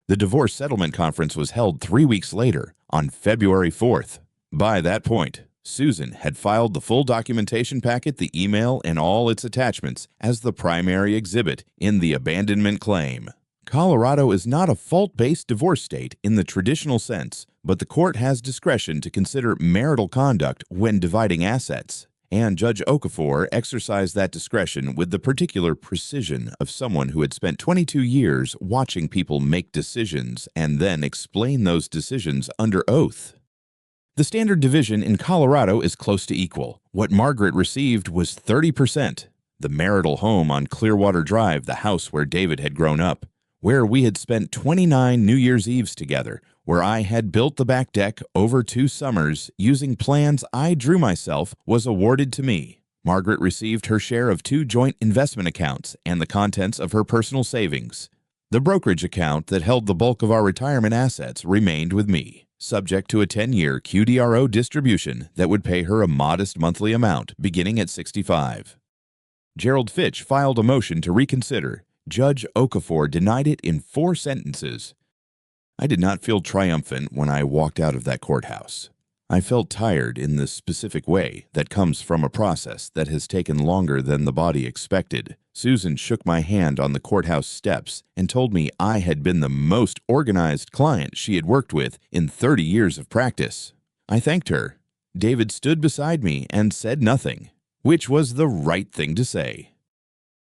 The divorce settlement conference was held 3 weeks later, on February 4th. By that point, Susan had filed the full documentation packet, the email, and all its attachments as the primary exhibit in the abandonment claim. Colorado is not a fault-based divorce state in the traditional sense, but the court has discretion to consider marital conduct when dividing assets. And Judge Okafor exercised that discretion with the particular precision of someone who had spent 22 years watching people make decisions and then explain those decisions under oath. The standard division in Colorado is close to equal. What Margaret received was 30%. The marital home on Clearwater Drive, the house where David had grown up, where we had spent 29 New Year's Eves together, where I had built the back deck over 2 summers using plans I drew myself, was awarded to me. Margaret received her share of 2 joint investment accounts and the contents of her personal savings. The brokerage account that held the bulk of our retirement assets remained with me, subject to a 10-year QDRO distribution that would pay her a modest monthly amount beginning at 65. Gerald Fitch filed a motion to reconsider. Judge Okafor denied it in 4 sentences. I did not feel triumphant when I walked out of that courthouse. I felt tired in the specific way that comes from a process that has taken longer than the body expected. Susan shook my hand on the courthouse steps and told me I had been the most organized client she had worked with in 30 years of practice. I thanked her. David stood beside me and said nothing, which was the right thing to say.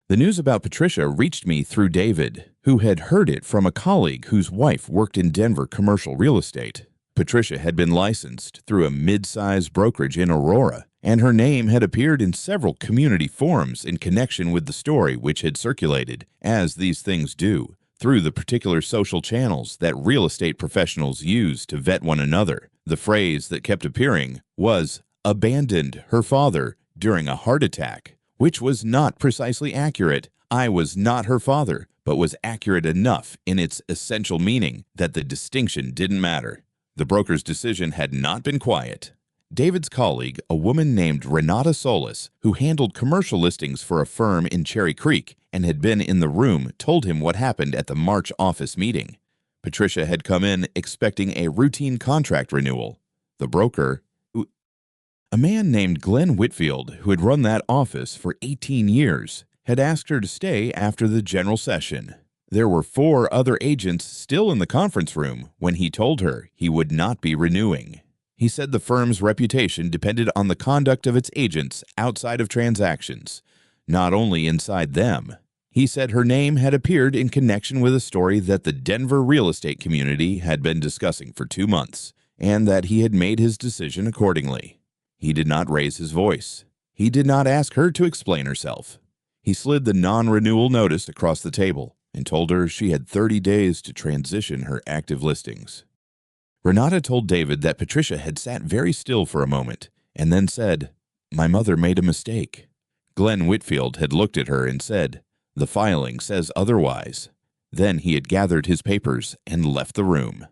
The news about Patricia reached me through David, who had heard it from a colleague whose wife worked in Denver commercial real estate. Patricia had been licensed through a mid-sized brokerage in Aurora, and her name had appeared in several community forums in connection with the story which had circulated, as these things do, through the particular social channels that real estate professionals use to vet one another. The phrase that kept appearing was, "abandoned her father during a heart attack," which was not precisely accurate. I was not her father, but was accurate enough in its essential meaning that the distinction didn't matter. The broker's decision had not been quiet. David's colleague, a woman named Renata Solis, who handled commercial listings for a firm in Cherry Creek and had been in the room, told him what happened at the March office meeting. Patricia had come in expecting a routine contract renewal. The broker, a man named Glenn Whitfield, who had run that office for 18 years, had asked her to stay after the general session. There were 4 other agents still in the conference room when he told her he would not be renewing. He said the firm's reputation depended on the conduct of its agents outside of transactions, not only inside them. He said her name had appeared in connection with a story that the Denver real estate community had been discussing for 2 months, and that he had made his decision accordingly. He did not raise his voice. He did not ask her to explain herself. He slid the non-renewal notice across the table and told her she had 30 days to transition her active listings. Renata told David that Patricia had sat very still for a moment and then said, "My mother made a mistake." Glenn Whitfield had looked at her and said, "The filing says otherwise." Then he had gathered his papers and left the room.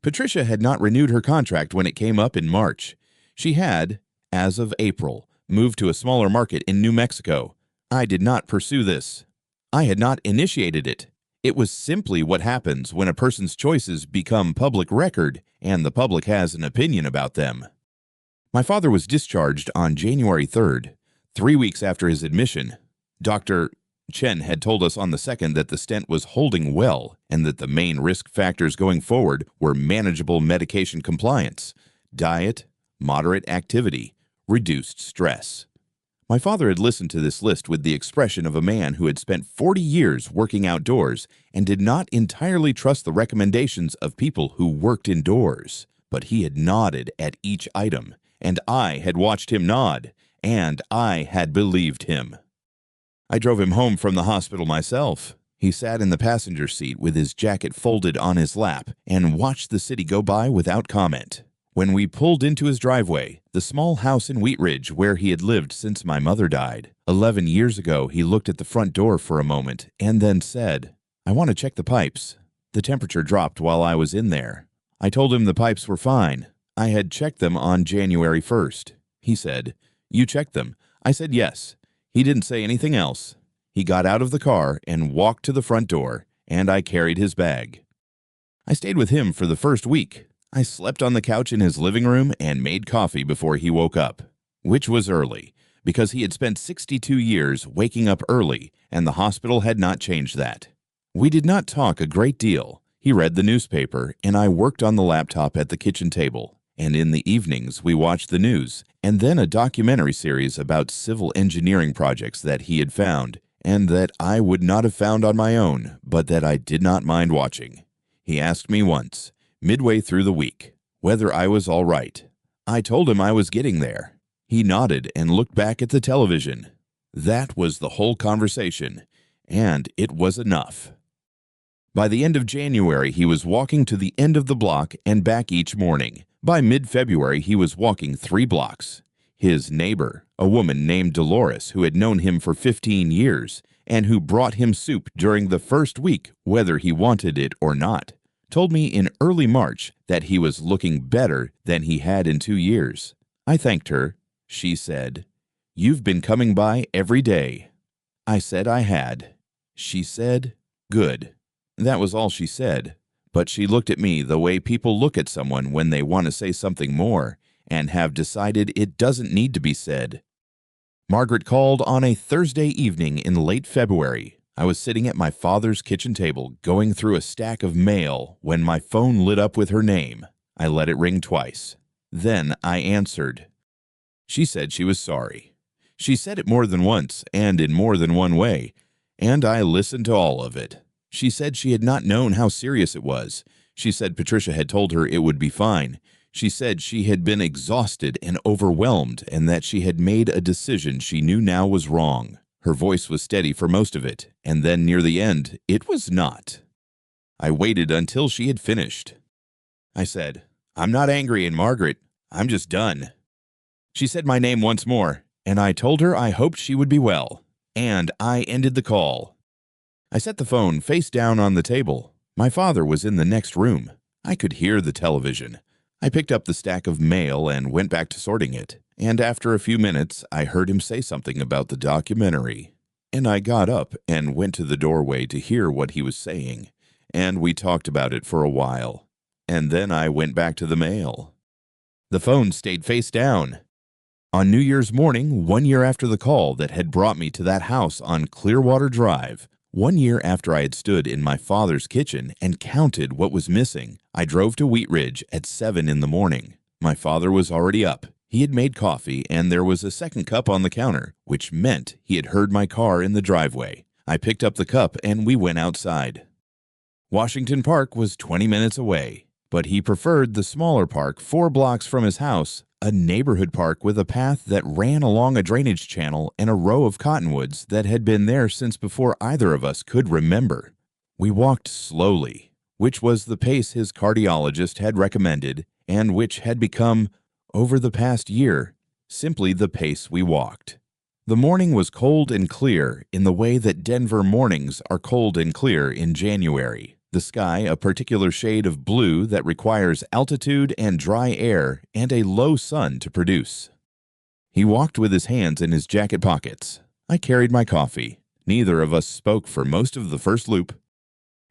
Patricia had not renewed her contract when it came up in March. She had, as of April, moved to a smaller market in New Mexico. I did not pursue this. I had not initiated it. It was simply what happens when a person's choices become public record and the public has an opinion about them. My father was discharged on January 3rd, 3 weeks after his admission. Dr. Chen had told us on the 2nd that the stent was holding well and that the main risk factors going forward were manageable medication compliance, diet, moderate activity, reduced stress. My father had listened to this list with the expression of a man who had spent 40 years working outdoors and did not entirely trust the recommendations of people who worked indoors. But he had nodded at each item, and I had watched him nod, and I had believed him. I drove him home from the hospital myself. He sat in the passenger seat with his jacket folded on his lap and watched the city go by without comment. When we pulled into his driveway, the small house in Wheat Ridge where he had lived since my mother died, 11 years ago, he looked at the front door for a moment and then said, "I want to check the pipes." The temperature dropped while I was in there. I told him the pipes were fine. I had checked them on January 1st. He said, "You checked them?" I said yes. He didn't say anything else. He got out of the car and walked to the front door, and I carried his bag. I stayed with him for the first week. I slept on the couch in his living room and made coffee before he woke up, which was early, because he had spent 62 years waking up early, and the hospital had not changed that. We did not talk a great deal. He read the newspaper, and I worked on the laptop at the kitchen table, and in the evenings we watched the news, and then a documentary series about civil engineering projects that he had found, and that I would not have found on my own, but that I did not mind watching. He asked me once, midway through the week, whether I was all right. I told him I was getting there. He nodded and looked back at the television. That was the whole conversation, and it was enough. By the end of January, he was walking to the end of the block and back each morning. By mid-February, he was walking 3 blocks. His neighbor, a woman named Dolores, who had known him for 15 years and who brought him soup during the first week, whether he wanted it or not, told me in early March that he was looking better than he had in 2 years. I thanked her. She said, "You've been coming by every day." I said I had. She said, "Good." That was all she said, but she looked at me the way people look at someone when they want to say something more, and have decided it doesn't need to be said. Margaret called on a Thursday evening in late February. I was sitting at my father's kitchen table going through a stack of mail when my phone lit up with her name. I let it ring twice. Then I answered. She said she was sorry. She said it more than once and in more than one way, and I listened to all of it. She said she had not known how serious it was. She said Patricia had told her it would be fine. She said she had been exhausted and overwhelmed and that she had made a decision she knew now was wrong. Her voice was steady for most of it, and then near the end, it was not. I waited until she had finished. I said, "I'm not angry, and Margaret, I'm just done." She said my name once more, and I told her I hoped she would be well, and I ended the call. I set the phone face down on the table. My father was in the next room. I could hear the television. I picked up the stack of mail and went back to sorting it, and after a few minutes, I heard him say something about the documentary. And I got up and went to the doorway to hear what he was saying, and we talked about it for a while. And then I went back to the mail. The phone stayed face down. On New Year's morning, 1 year after the call that had brought me to that house on Clearwater Drive, 1 year after I had stood in my father's kitchen and counted what was missing, I drove to Wheat Ridge at 7 in the morning. My father was already up. He had made coffee, and there was a second cup on the counter, which meant he had heard my car in the driveway. I picked up the cup, and we went outside. Washington Park was 20 minutes away, but he preferred the smaller park 4 blocks from his house, a neighborhood park with a path that ran along a drainage channel and a row of cottonwoods that had been there since before either of us could remember. We walked slowly, which was the pace his cardiologist had recommended and which had become, over the past year, simply the pace we walked. The morning was cold and clear in the way that Denver mornings are cold and clear in January. The sky a particular shade of blue that requires altitude and dry air and a low sun to produce. He walked with his hands in his jacket pockets. I carried my coffee. Neither of us spoke for most of the first loop.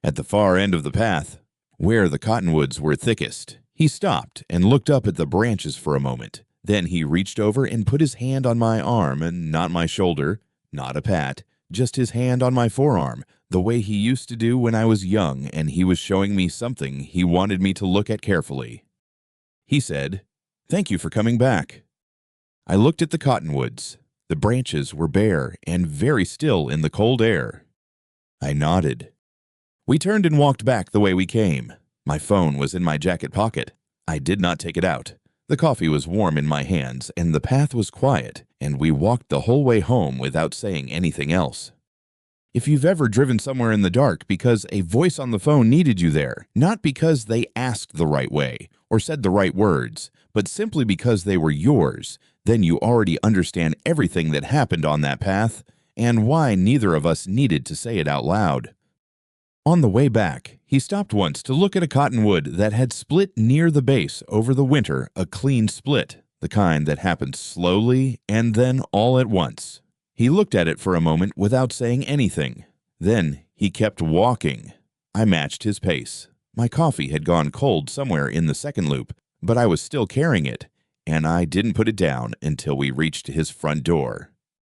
At the far end of the path, where the cottonwoods were thickest, he stopped and looked up at the branches for a moment. Then he reached over and put his hand on my arm and not my shoulder, not a pat, just his hand on my forearm, the way he used to do when I was young and he was showing me something he wanted me to look at carefully. He said, "Thank you for coming back." I looked at the cottonwoods. The branches were bare and very still in the cold air. I nodded. We turned and walked back the way we came. My phone was in my jacket pocket. I did not take it out. The coffee was warm in my hands and the path was quiet, and we walked the whole way home without saying anything else. If you've ever driven somewhere in the dark because a voice on the phone needed you there, not because they asked the right way or said the right words, but simply because they were yours, then you already understand everything that happened on that path and why neither of us needed to say it out loud. On the way back, he stopped once to look at a cottonwood that had split near the base over the winter, a clean split, the kind that happened slowly and then all at once. He looked at it for a moment without saying anything. Then he kept walking. I matched his pace. My coffee had gone cold somewhere in the second loop, but I was still carrying it, and I didn't put it down until we reached his front door.